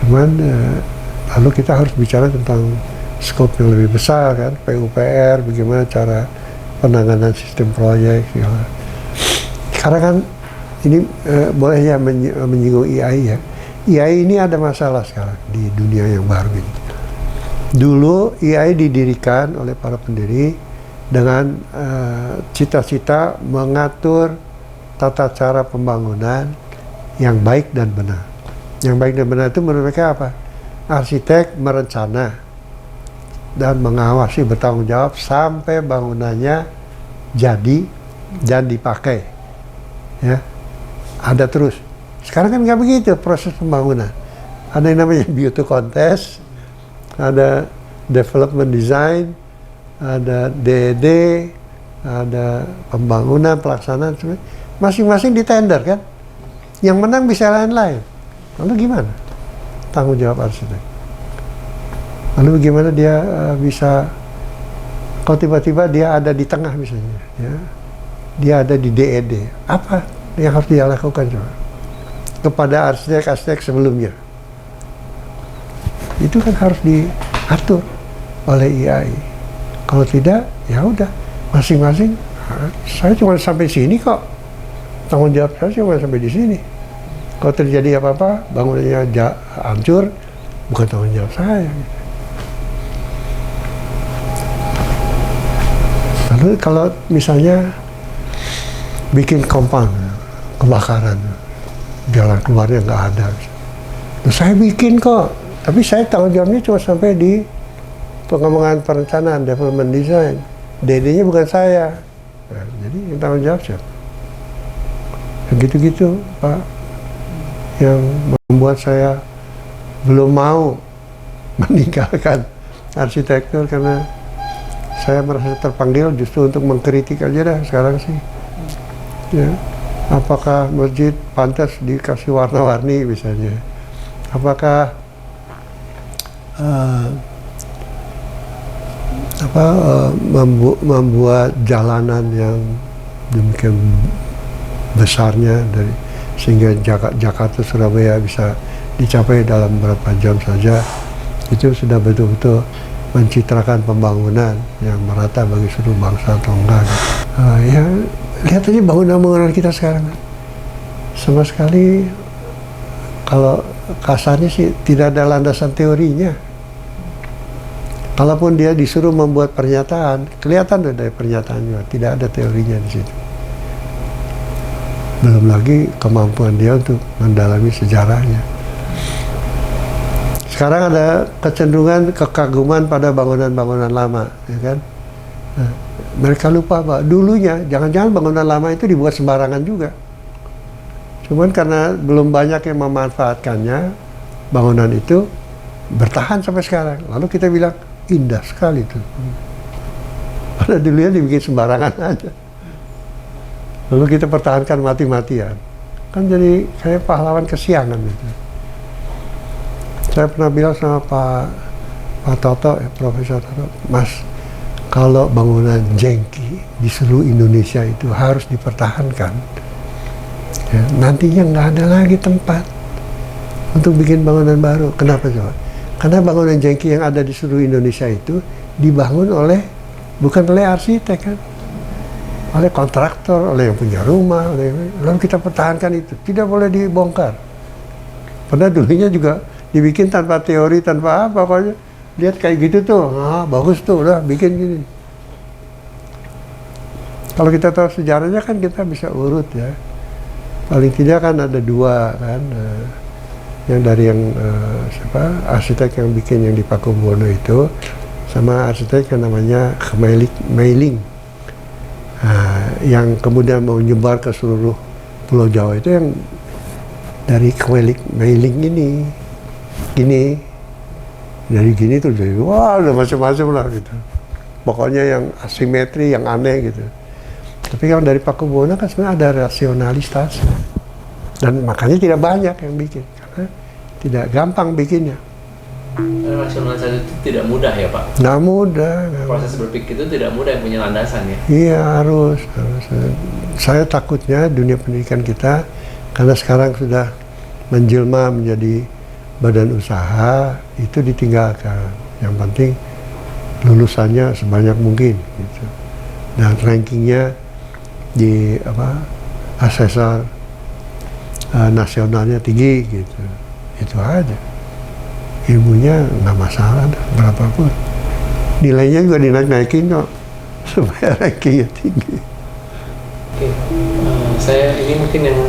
Cuman lalu kita harus bicara tentang skop yang lebih besar kan, PUPR, bagaimana cara penanganan sistem proyek. Karena kan ini boleh ya menyinggung IAI ya. IAI ini ada masalah sekarang di dunia yang baru ini. Dulu IAI didirikan oleh para pendiri dengan cita-cita mengatur tata cara pembangunan yang baik dan benar. Yang baik dan benar itu menurut mereka apa? Arsitek merencana dan mengawasi, bertanggung jawab sampai bangunannya jadi dan dipakai. Ya, ada terus. Sekarang kan nggak begitu proses pembangunan. Ada yang namanya beauty contest, ada development design, ada DED, ada pembangunan, pelaksanaan, masing-masing ditender kan. Yang menang bisa lain-lain. Lalu gimana tanggung jawab arsitek? Lalu bagaimana dia bisa, kalau tiba-tiba dia ada di tengah misalnya, ya, dia ada di DED, apa yang harus dia lakukan coba kepada arsitek-arsitek sebelumnya? Itu kan harus diatur oleh IAI. Kalau tidak, ya udah masing-masing. Saya cuma sampai sini kok, tanggung jawab saya cuma sampai di sini. Kalau terjadi apa-apa, bangunannya hancur, bukan tanggung jawab saya. Lalu kalau misalnya bikin compound, kebakaran, jalan keluarnya nggak ada. Nah, saya bikin kok, tapi saya tanggung jawabnya cuma sampai di pengembangan perencanaan, development design. DD-nya bukan saya. Nah, jadi yang tanggung jawab siapa? Gitu-gitu, Pak. Yang membuat saya belum mau meninggalkan arsitektur karena saya merasa terpanggil justru untuk mengkritik aja dah sekarang sih. Ya, apakah masjid pantas dikasih warna-warni misalnya? Apakah membuat jalanan yang demikian besarnya sehingga Jakarta Surabaya bisa dicapai dalam beberapa jam saja, itu sudah betul-betul mencitrakan pembangunan yang merata bagi seluruh bangsa atau enggak? Ya lihat aja bangunan-bangunan kita sekarang, sama sekali kalau kasarnya sih tidak ada landasan teorinya. Kalaupun dia disuruh membuat pernyataan, kelihatan dari pernyataannya tidak ada teorinya di situ. Belum lagi kemampuan dia untuk mendalami sejarahnya. Sekarang ada kecenderungan kekaguman pada bangunan-bangunan lama, ya kan? Nah, mereka lupa bahwa dulunya jangan-jangan bangunan lama itu dibuat sembarangan juga. Cuman karena belum banyak yang memanfaatkannya, bangunan itu bertahan sampai sekarang. Lalu kita bilang indah sekali itu. Padahal dulunya dibikin sembarangan aja. Lalu kita pertahankan mati-matian. Kan jadi kayak pahlawan kesiangan itu. Saya pernah bilang sama Pak Toto, Profesor Toto, Mas, kalau bangunan jengki di seluruh Indonesia itu harus dipertahankan, ya, nantinya nggak ada lagi tempat untuk bikin bangunan baru. Kenapa coba? Karena bangunan jengki yang ada di seluruh Indonesia itu dibangun bukan oleh arsitek kan, oleh kontraktor, oleh yang punya rumah, lalu kita pertahankan itu, tidak boleh dibongkar. Padahal dulunya juga dibikin tanpa teori, tanpa apa, pokoknya lihat kayak gitu tuh, bagus tuh, udah bikin gini. Kalau kita tahu sejarahnya kan kita bisa urut ya, paling tidak kan ada dua kan, yang dari siapa, arsitek yang bikin yang di Pakubuwono itu, sama arsitek yang namanya Meiling. Yang kemudian mau menyebar ke seluruh Pulau Jawa itu yang dari Meiling gini, dari gini tuh jadi wah udah macam-macam lah gitu. Pokoknya yang asimetri, yang aneh gitu. Tapi kalau dari Pakubuwono kan sebenarnya ada rasionalitas dan makanya tidak banyak yang bikin karena tidak gampang bikinnya. Rasionalisasi itu tidak mudah ya Pak? Nggak mudah. Proses berpikir itu tidak mudah yang punya landasan ya? Iya harus. Saya takutnya dunia pendidikan kita karena sekarang sudah menjelma menjadi badan usaha itu ditinggalkan. Yang penting lulusannya sebanyak mungkin gitu. Dan rankingnya di asesor nasionalnya tinggi gitu. itu aja. Ilmunya nggak masalah dah, berapapun. Nilainya juga dinaik-naikin kok, supaya rankingnya tinggi. Oke, saya ini mungkin yang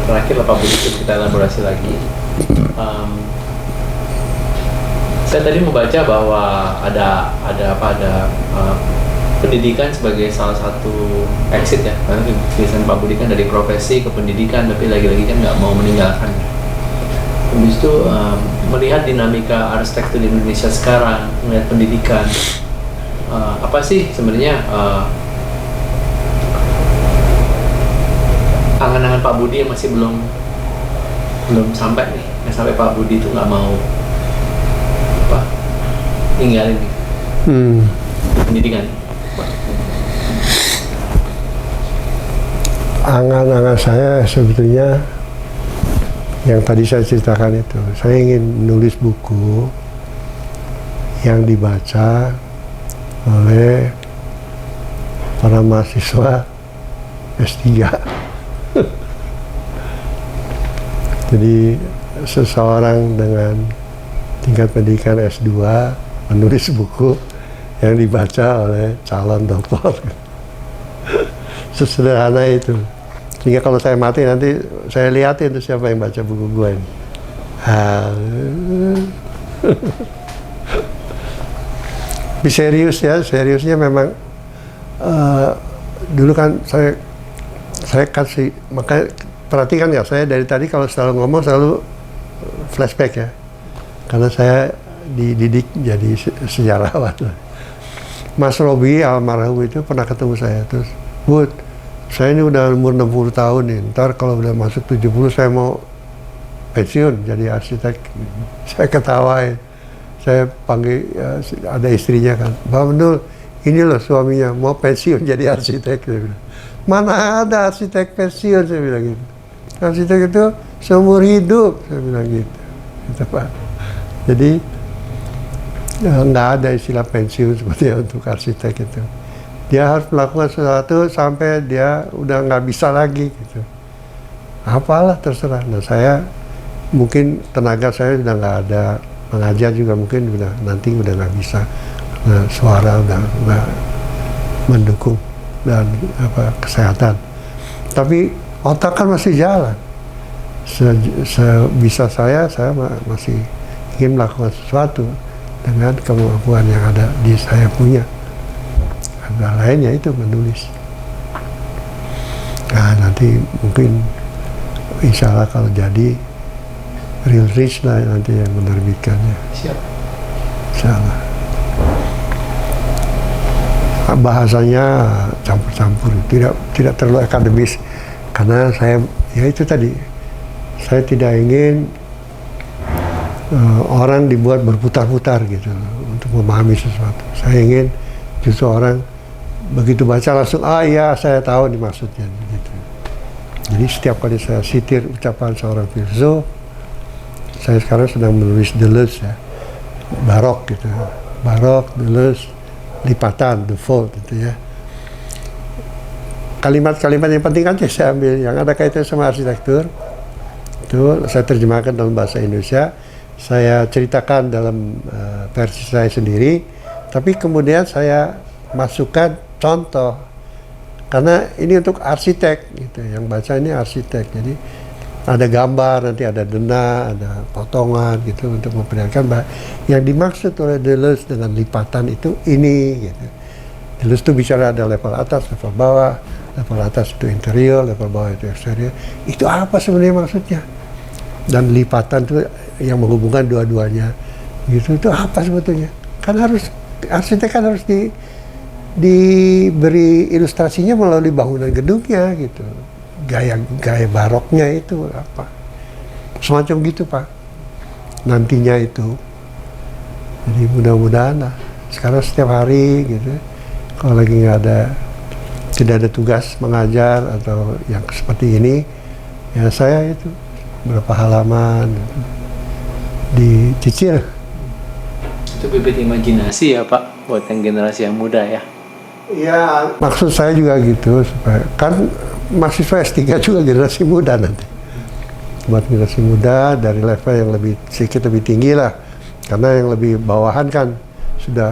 terakhir lah Pak Budi, kita elaborasi lagi. Saya tadi membaca bahwa ada pendidikan sebagai salah satu exit ya, karena tulisan Pak Budi kan dari profesi ke pendidikan, tapi lagi-lagi kan nggak mau meninggalkan. Habis itu melihat dinamika arsitektur di Indonesia sekarang, melihat pendidikan, apa sih sebenarnya angan-angan Pak Budi yang masih belum sampai nih, yang sampai Pak Budi itu nggak mau ninggalin pendidikan. Angan-angan saya sebetulnya yang tadi saya ceritakan itu, saya ingin menulis buku yang dibaca oleh para mahasiswa S3. Jadi seseorang dengan tingkat pendidikan S2 menulis buku yang dibaca oleh calon doktor. Sesederhana itu. Sehingga kalau saya mati nanti saya lihatin tuh siapa yang baca buku gue ini. Tapi serius ya, seriusnya memang dulu kan saya kasih, makanya perhatikan ya, saya dari tadi kalau selalu ngomong selalu flashback ya, karena saya dididik jadi sejarawan. Mas Robi almarhum itu pernah ketemu saya, terus Bud, saya ini udah umur 60 tahun nih, ntar kalau udah masuk 70 saya mau pensiun jadi arsitek. Saya ketawain, saya panggil ya, ada istrinya kan, Bang Mendul, ini loh suaminya mau pensiun jadi arsitek. Saya bilang, mana ada arsitek pensiun, saya bilang gitu. Arsitek itu seumur hidup, saya bilang gitu. Gitu Pak. Jadi nggak ada istilah pensiun seperti untuk arsitek itu. Dia harus melakukan sesuatu sampai dia udah nggak bisa lagi gitu. Apalah terserah. Nah saya mungkin tenaga saya sudah nggak ada, mengajar juga mungkin nanti udah nggak bisa. Nah, suara udah nggak mendukung dan kesehatan. Tapi otak kan masih jalan. Sebisa saya masih ingin melakukan sesuatu dengan kemampuan yang ada di saya punya. Ada lainnya itu menulis. Nah nanti mungkin insya Allah kalau jadi Real Rich lah nanti yang menerbitkannya. Siap. Insya Allah. Bahasanya campur-campur, tidak terlalu akademis, karena saya ya itu tadi, saya tidak ingin orang dibuat berputar-putar gitu untuk memahami sesuatu. Saya ingin justru orang begitu baca langsung, iya saya tahu nih maksudnya gitu. Jadi setiap kali saya sitir ucapan seorang filsuf, saya sekarang sedang menulis Deleuze ya, barok gitu, barok, Deleuze, lipatan, the fold gitu ya. Kalimat-kalimat yang penting aja saya ambil, yang ada kaitan sama arsitektur, itu saya terjemahkan dalam bahasa Indonesia, saya ceritakan dalam versi saya sendiri, tapi kemudian saya masukkan contoh, karena ini untuk arsitek gitu, yang baca ini arsitek, jadi ada gambar, nanti ada dena, ada potongan gitu untuk memperlihatkan bahwa yang dimaksud oleh Deleuze dengan lipatan itu ini gitu. Deleuze itu bicara ada level atas, level bawah, level atas itu interior, level bawah itu eksterior. Itu apa sebenarnya maksudnya? Dan lipatan itu yang menghubungkan dua-duanya gitu, itu apa sebetulnya? Kan harus arsitek kan harus diberi ilustrasinya melalui bangunan gedungnya gitu, gaya baroknya itu apa, semacam gitu Pak nantinya itu. Jadi mudah-mudahan lah sekarang setiap hari gitu, kalau lagi tidak ada tugas mengajar atau yang seperti ini, ya saya itu berapa halaman gitu, dicicil. Itu bibit imajinasi ya Pak buat yang generasi yang muda ya. Ya maksud saya juga gitu, supaya kan mahasiswa S3 juga generasi muda nanti. buat generasi muda dari level yang sedikit lebih tinggi lah, karena yang lebih bawahan kan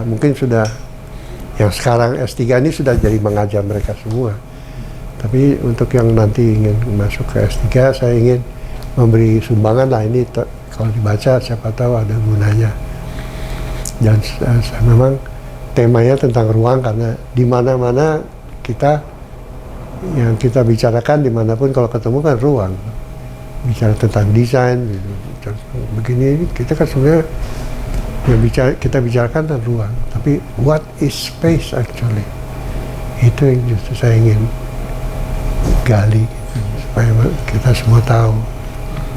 mungkin sudah yang sekarang S3 ini sudah jadi mengajar mereka semua. Tapi untuk yang nanti ingin masuk ke S3, saya ingin memberi sumbangan lah, ini kalau dibaca siapa tahu ada gunanya. Dan memang temanya tentang ruang, karena di mana-mana yang kita bicarakan dimanapun kalau ketemu kan ruang. Bicara tentang desain, gitu. Begini kita kan sebenarnya kita bicarakan tentang ruang. Tapi what is space actually? Itu yang justru saya ingin gali, gitu, supaya kita semua tahu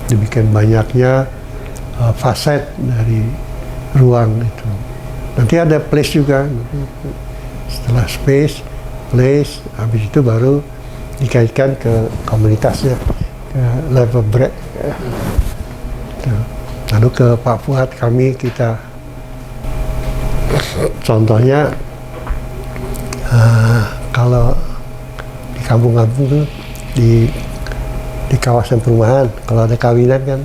demikian banyaknya faset dari ruang itu. Nanti ada place juga. Setelah space, place, habis itu baru dikaitkan ke komunitasnya, ke level break. Lalu ke Pak Fuad kita contohnya kalau di kampung-kampung tuh di kawasan perumahan, kalau ada kawinan kan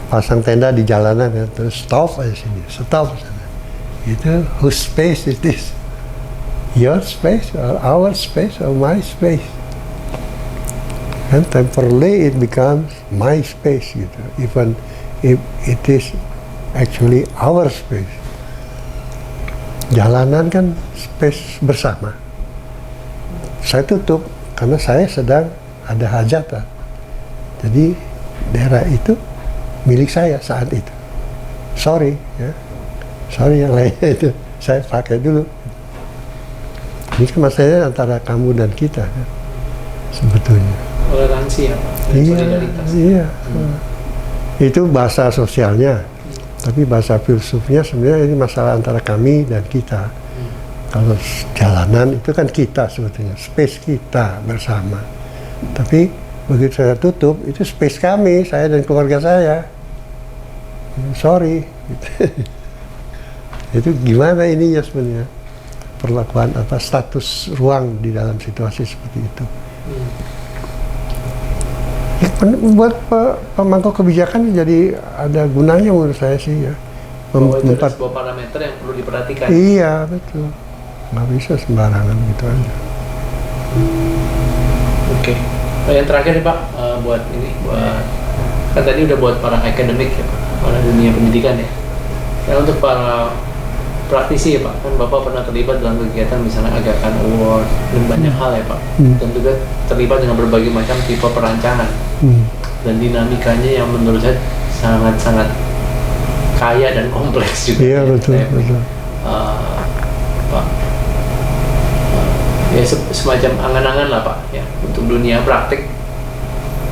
pasang tenda di jalanan kan, terus stop aja sini, stop sana. Itu whose space is this? Your space or our space or my space? And temporarily it becomes my space gitu, even if it is actually our space. Jalanan kan space bersama. Saya tutup karena saya sedang ada hajatan. Jadi daerah itu milik saya saat itu. Sorry yang lainnya itu saya pakai dulu. Ini kan masalahnya antara kamu dan kita kan, sebetulnya. Toleransi ya Pak, solidaritas. Iya. Itu bahasa sosialnya, tapi bahasa filsufnya sebenarnya ini masalah antara kami dan kita. Kalau jalanan itu kan kita sebetulnya, space kita bersama. Tapi begitu saya tutup, itu space kami, saya dan keluarga saya. Sorry. Itu gimana ininya sebenarnya? Perlakuan status ruang di dalam situasi seperti itu. Ya, buat pemangku kebijakan jadi ada gunanya menurut saya sih ya. Bahwa itu ada sebuah parameter yang perlu diperhatikan. Iya, betul. Nggak bisa sembarangan gitu aja. Oke. Yang terakhir nih Pak, buat kan tadi udah buat para akademik ya Pak, para dunia pendidikan ya. Dan untuk para praktisi ya Pak, kan Bapak pernah terlibat dalam kegiatan misalnya Aga Khan Award dan banyak hal ya Pak, dan juga terlibat dengan berbagai macam tipe perancangan dan dinamikanya yang menurut saya sangat-sangat kaya dan kompleks juga. Iya betul. Pak, ya semacam angan-angan lah Pak ya untuk dunia praktik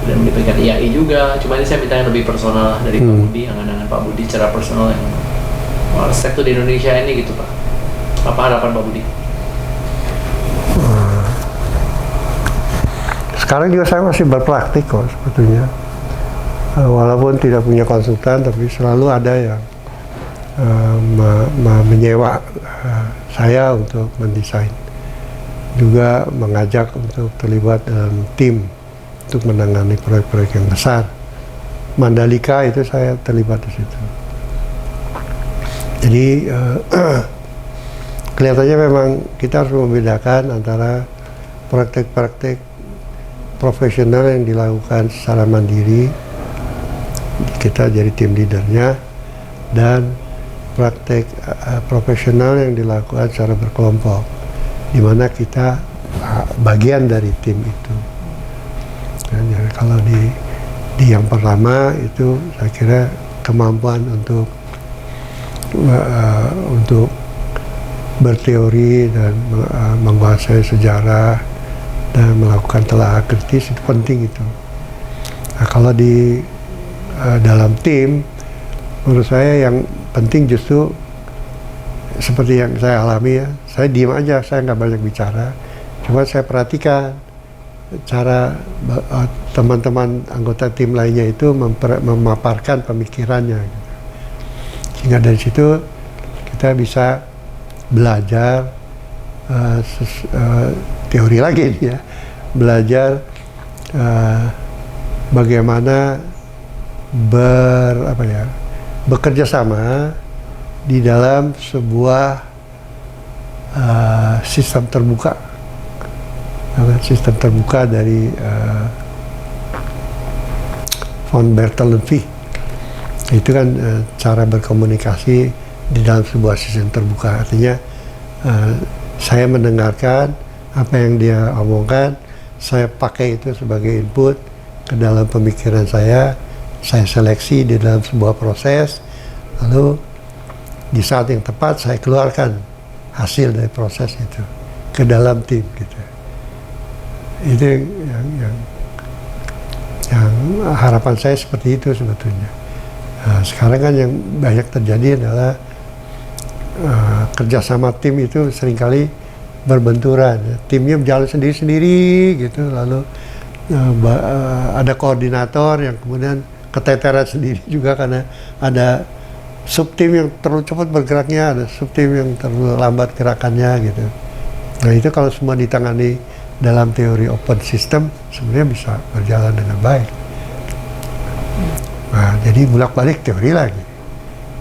dan melibatkan IAI juga. Cuma ini saya minta yang lebih personal lah dari Pak Budi, angan-angan Pak Budi secara personal yang sektor di Indonesia ini gitu Pak. Apa harapan Pak Budi? Sekarang juga saya masih berpraktik kok sebetulnya. Walaupun tidak punya konsultan, tapi selalu ada yang menyewa saya untuk mendesain. Juga mengajak untuk terlibat dalam tim untuk menangani proyek-proyek yang besar. Mandalika itu saya terlibat di situ. Jadi kelihatannya memang kita harus membedakan antara praktek-praktek profesional yang dilakukan secara mandiri, kita jadi tim leadernya, dan praktek profesional yang dilakukan secara berkelompok, di mana kita bagian dari tim itu. Dan jadi kalau di yang pertama itu saya kira kemampuan untuk berteori dan menguasai sejarah dan melakukan telaah kritis itu penting itu. Nah, kalau di dalam tim, menurut saya yang penting justru seperti yang saya alami ya, saya diam aja, saya nggak banyak bicara, cuma saya perhatikan cara teman-teman anggota tim lainnya itu memaparkan pemikirannya, gitu. Sehingga dari situ kita bisa belajar teori lagi ya, belajar bagaimana bekerja sama di dalam sebuah sistem terbuka, dari von Bertalanffy. Itu kan cara berkomunikasi di dalam sebuah sistem terbuka. Artinya saya mendengarkan apa yang dia omongkan, saya pakai itu sebagai input ke dalam pemikiran saya seleksi di dalam sebuah proses, lalu di saat yang tepat saya keluarkan hasil dari proses itu ke dalam tim gitu. Itu yang harapan saya seperti itu sebetulnya. Sekarang kan yang banyak terjadi adalah kerjasama tim itu seringkali berbenturan, ya. Timnya berjalan sendiri-sendiri gitu, lalu ada koordinator yang kemudian keteteran sendiri juga karena ada subtim yang terlalu cepat bergeraknya, ada subtim yang terlalu lambat gerakannya gitu. Nah itu kalau semua ditangani dalam teori open system sebenarnya bisa berjalan dengan baik. Nah jadi bolak-balik teori lagi.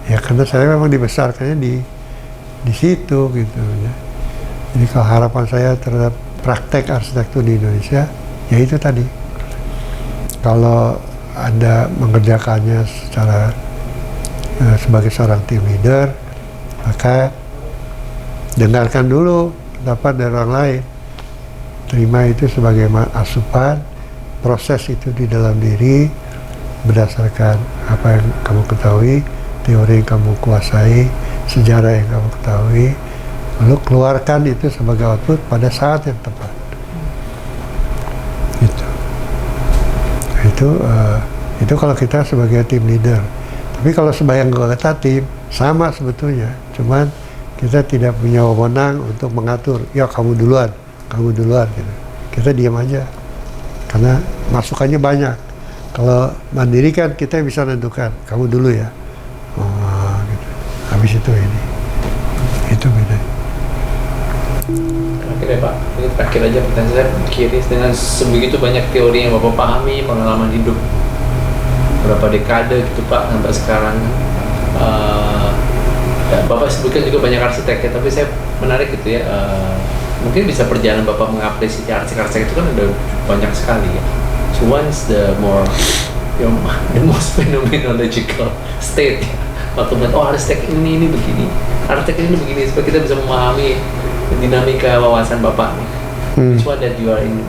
Ya karena saya memang dibesarkannya di situ gitu ya. Jadi kalau harapan saya terhadap praktek arsitektur di Indonesia, ya itu tadi. Kalau Anda mengerjakannya secara sebagai seorang team leader, maka dengarkan dulu pendapat dari orang lain. Terima itu sebagai asupan, proses itu di dalam diri berdasarkan apa yang kamu ketahui, teori yang kamu kuasai, sejarah yang kamu ketahui, lalu keluarkan itu sebagai output pada saat yang tepat. Itu kalau kita sebagai tim leader. Tapi kalau sebagai anggota tim sama sebetulnya, cuman kita tidak punya wewenang untuk mengatur. Ya kamu duluan gitu. Kita diam aja, karena masukannya banyak. Kalau mandiri kan kita bisa menentukan, kamu dulu ya. Oh, gitu. Habis itu ini. Itu beda. Terakhir ya Pak, ini terakhir aja pertanyaan saya, Kiris dengan sebegitu banyak teori yang Bapak pahami, pengalaman hidup berapa dekade gitu Pak sampai sekarang, ya, Bapak sebutkan juga banyak arsitek ya, tapi saya menarik gitu ya, mungkin bisa perjalanan Bapak mengapresiasi arsitek itu kan udah banyak sekali ya. So once the most phenomenological state ya, waktu melihat oh arsitek ini begini, arsitek ini begini, supaya kita bisa memahami dinamika wawasan Bapak nih. Which one that you are in,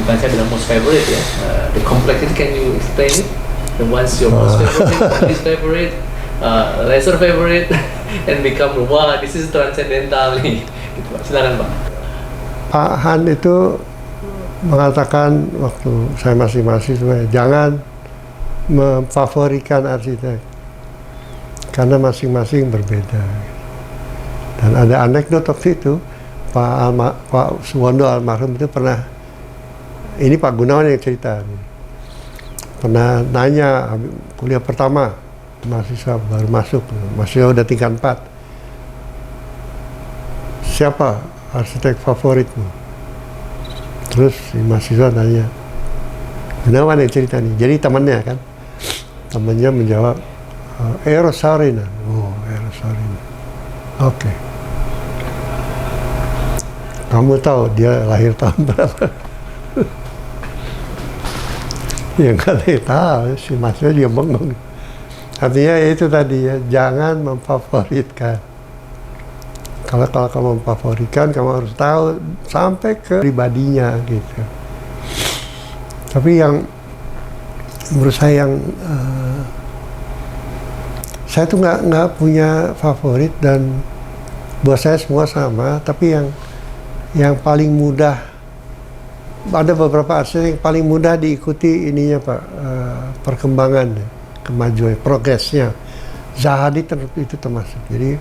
bukan saya bilang most favorite ya, the complexity, can you explain it? The ones your most favorite, least favorite, lesser favorite, and become wah this is transcendental nih. Gitu Pak. Silakan Pak. Pak Han itu mengatakan waktu saya masih mahasiswa, jangan memfavorikan arsitek karena masing-masing berbeda. Dan ada anekdot waktu itu, Pak Suwondo almarhum itu pernah, ini Pak Gunawan yang cerita, pernah nanya kuliah pertama, mahasiswa baru masuk, mahasiswa udah tingkat 4, siapa arsitek favoritmu? Terus si mahasiswa nanya, Gunawan yang cerita nih, jadi temannya kan, temannya menjawab, Eros Saarinen. Oh, Eros Saarinen. Oke. Kamu tahu dia lahir tahun berapa? Ya nggak tahu, si mahasiswa dia bengong. Artinya itu tadi ya, jangan memfavoritkan. Kalau kamu memfavoritkan, kamu harus tahu sampai ke pribadinya gitu. Tapi yang menurut saya saya tuh nggak punya favorit, dan buat saya semua sama. Tapi yang paling mudah, ada beberapa arsitek yang paling mudah diikuti ininya Pak, perkembangan, kemajuan, progresnya. Zahadid itu termasuk. Jadi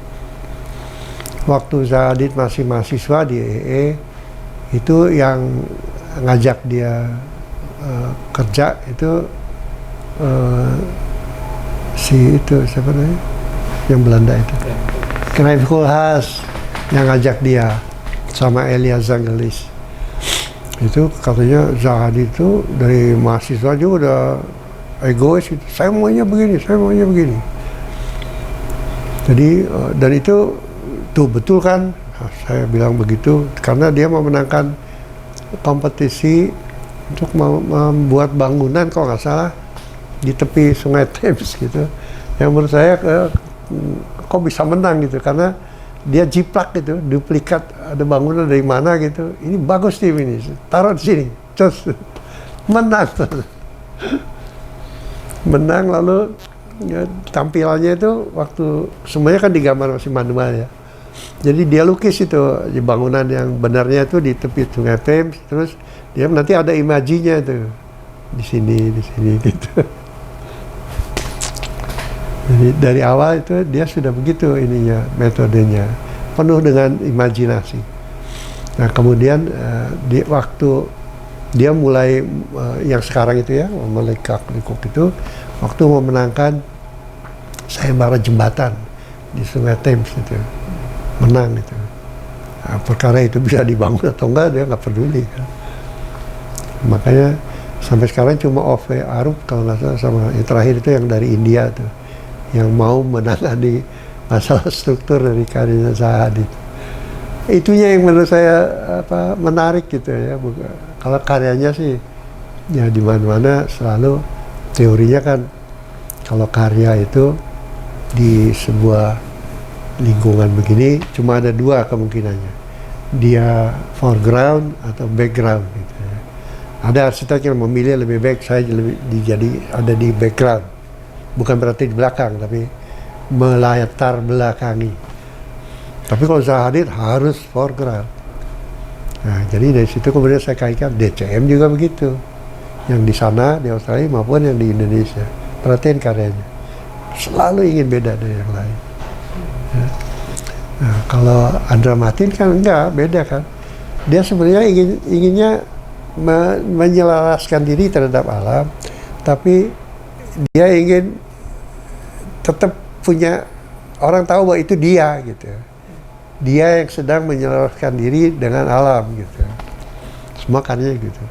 waktu Zahadid masih mahasiswa di EE, itu yang ngajak dia kerja itu si itu siapa namanya, yang Belanda itu, Knijp Koolhaas yang ngajak dia sama Elia Zangelis. Itu katanya Zahadi itu dari mahasiswa juga udah egois gitu. Saya maunya begini, saya maunya begini. Jadi dan itu tuh betul kan? Nah, saya bilang begitu karena dia memenangkan kompetisi untuk membuat bangunan kalau nggak salah di tepi Sungai Thames gitu. Yang menurut saya kok bisa menang gitu karena dia jiplak gitu, duplikat ada bangunan dari mana gitu. Ini bagus tim ini, taruh di sini, terus menang. Menang lalu ya, tampilannya itu waktu semuanya kan digambar masih manual ya. Jadi dia lukis itu di bangunan yang benarnya itu di tepi Sungai Thames, terus dia nanti ada imajinya itu di sini gitu. Jadi dari awal itu dia sudah begitu ininya metodenya penuh dengan imajinasi. Nah kemudian di waktu dia mulai yang sekarang itu ya melekak-lekuk itu waktu memenangkan sayembara jembatan di Sungai Thames itu menang itu. Nah, perkara itu bisa dibangun atau enggak dia nggak peduli kan. Makanya sampai sekarang cuma Ove Arup kalau nggak salah sama yang terakhir itu yang dari India tuh yang mau menangani masalah struktur dari karyanya Zahadi. Itunya yang menurut saya menarik gitu ya. Kalau karyanya sih ya di mana-mana selalu teorinya kan kalau karya itu di sebuah lingkungan begini cuma ada dua kemungkinannya, dia foreground atau background gitu ya. Ada arsitek yang memilih lebih baik saya jadi ada di background, bukan berarti di belakang tapi melatar belakangi. Tapi kalau Zahadi harus foreground. Nah, jadi dari situ kemudian saya kaitkan DCM juga begitu. Yang di sana di Australia maupun yang di Indonesia. Perhatiin karyanya. Selalu ingin beda dari yang lain. Ya. Nah, kalau Andra Matin kan enggak, beda kan. Dia sebenarnya inginnya menyelaraskan diri terhadap alam, tapi dia ingin tetap punya orang tahu bahwa itu dia gitu. Dia yang sedang menyelaraskan diri dengan alam gitu. Semua karyanya gitu.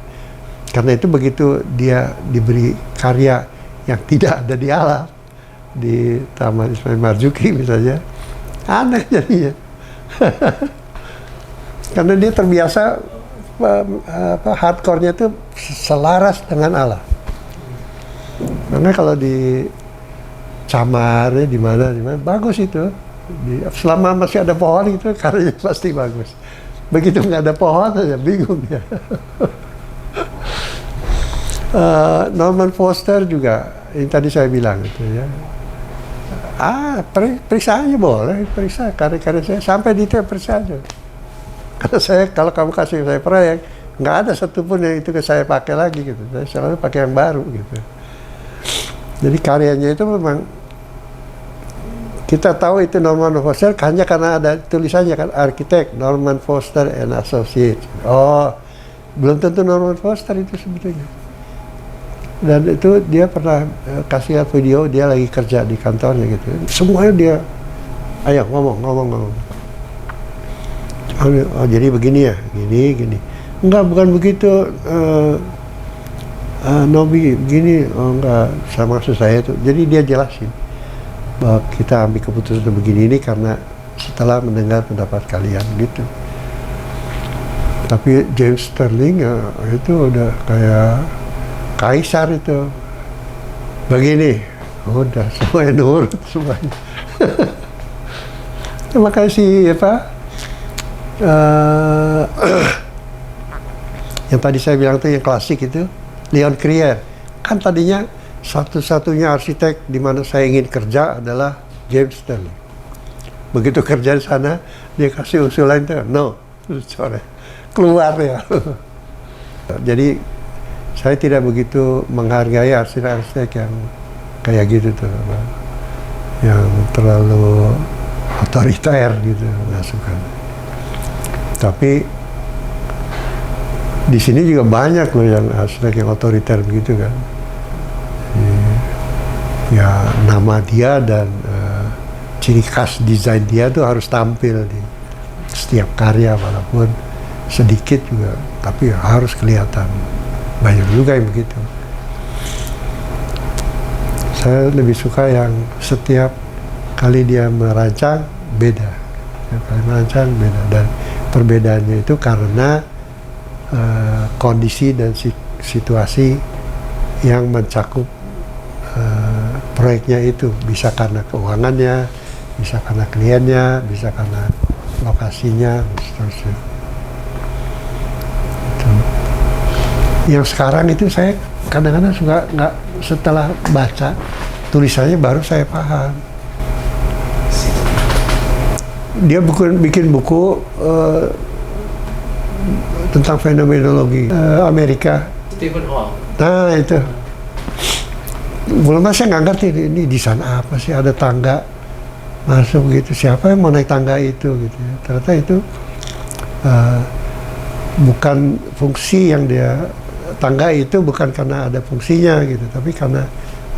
Karena itu begitu dia diberi karya yang tidak ada di alam, di Taman Ismail Marzuki misalnya, aneh jadinya. Karena dia terbiasa hardcore-nya itu selaras dengan alam. Karena kalau di Camar di mana bagus itu. Selama masih ada pohon itu karyanya pasti bagus. Begitu nggak ada pohon aja bingung ya. Norman Foster juga yang tadi saya bilang itu ya. Periksa aja boleh, periksa karya-karya saya sampai detail periksa aja. Karena saya kalau kamu kasih saya proyek nggak ada satupun yang itu saya pakai lagi gitu. Saya selalu pakai yang baru gitu. Jadi karyanya itu memang kita tahu itu Norman Foster hanya karena ada tulisannya kan arsitek Norman Foster and Associates. Oh, belum tentu Norman Foster itu sebetulnya. Dan itu dia pernah kasih video dia lagi kerja di kantornya gitu. Semuanya dia, ayo ngomong. Oh, jadi begini ya, gini. Enggak, bukan begitu. Nobi begini, oh enggak, sama maksud saya itu. Jadi dia jelasin bahwa kita ambil keputusan begini ini karena setelah mendengar pendapat kalian gitu. Tapi James Sterling ya, itu udah kayak kaisar itu. Begini, udah semuanya nurut semuanya. Terima kasih yang tadi saya bilang itu yang klasik itu Leon Krier. Kan tadinya satu-satunya arsitek di mana saya ingin kerja adalah James Sterling. Begitu kerja di sana, dia kasih usulan itu, no, sorry, keluar ya. Jadi saya tidak begitu menghargai arsitek-arsitek yang kayak gitu tuh, yang terlalu otoriter gitu, nggak suka. Tapi di sini juga banyak loh yang arsitek yang otoriter begitu kan. Ya nama dia dan ciri khas desain dia tuh harus tampil di setiap karya walaupun sedikit juga, tapi harus kelihatan. Banyak juga yang begitu. Saya lebih suka yang setiap kali dia merancang beda. Setiap kali merancang beda, dan perbedaannya itu karena kondisi dan situasi yang mencakup proyeknya itu. Bisa karena keuangannya, bisa karena kliennya, bisa karena lokasinya, dan seterusnya. Itu. Yang sekarang itu saya kadang-kadang suka nggak, setelah baca tulisannya baru saya paham. Dia bikin buku tentang fenomenologi Amerika. Stephen Hall. Nah itu. Mulanya saya nggak ngerti ini di sana apa sih, ada tangga masuk gitu, siapa yang mau naik tangga itu gitu. Ternyata itu bukan fungsi yang dia, tangga itu bukan karena ada fungsinya gitu, tapi karena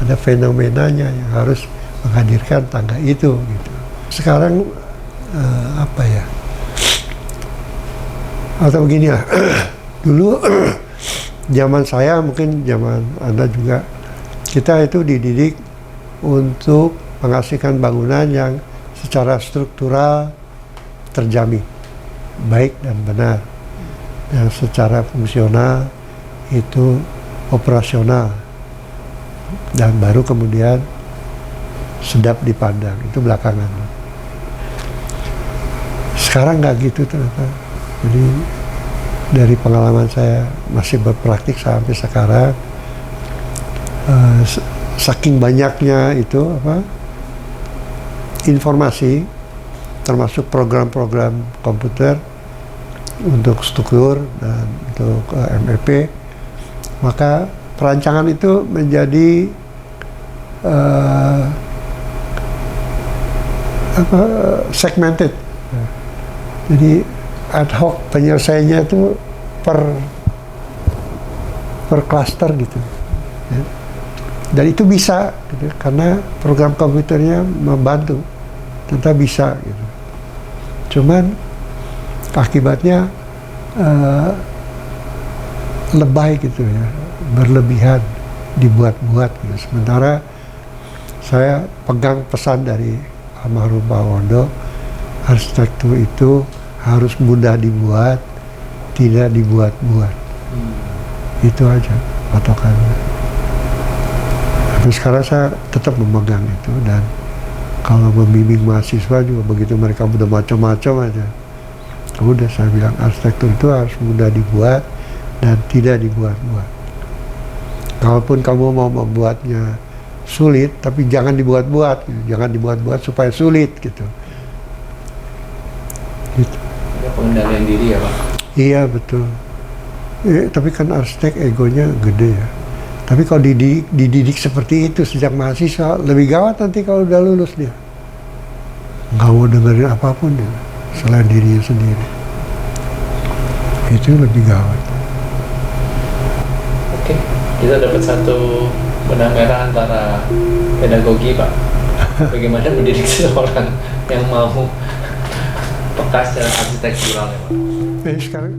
ada fenomenanya yang harus menghadirkan tangga itu gitu. Sekarang apa ya, atau beginilah dulu zaman saya, mungkin zaman Anda juga, kita itu dididik untuk menghasilkan bangunan yang secara struktural terjamin, baik dan benar, yang secara fungsional itu operasional, dan baru kemudian sedap dipandang, itu belakangan. Sekarang nggak gitu ternyata. Jadi dari pengalaman saya masih berpraktik sampai sekarang, saking banyaknya itu informasi, termasuk program-program komputer untuk struktur dan untuk MEP, maka perancangan itu menjadi segmented. Jadi ad hoc penyelesaiannya itu per cluster gitu. Ya. Dan itu bisa gitu, karena program komputernya membantu, tentu bisa gitu. Cuman akibatnya lebay gitu ya, berlebihan, dibuat-buat gitu. Sementara saya pegang pesan dari almarhum Pak Wondo, arsitektur itu harus mudah dibuat, tidak dibuat-buat. Itu aja patokannya. Tapi sekarang saya tetap memegang itu, dan kalau membimbing mahasiswa juga begitu, mereka udah macam-macam aja. Udah saya bilang arsitektur itu harus mudah dibuat dan tidak dibuat-buat. Kalaupun kamu mau membuatnya sulit, tapi jangan dibuat-buat, gitu. Jangan dibuat-buat supaya sulit gitu. Gitu. Ada pengendalian diri ya Pak? Iya betul. Tapi kan arsitek egonya gede ya. Tapi kalau dididik seperti itu sejak mahasiswa, lebih gawat nanti kalau udah lulus dia. Nggak mau dengerin apapun dia, selain dirinya sendiri. Itu lebih gawat. Oke, kita dapat satu benang merah antara pedagogi Pak. Bagaimana mendidik seorang yang mau peka secara arsitektural ya Pak. Sekarang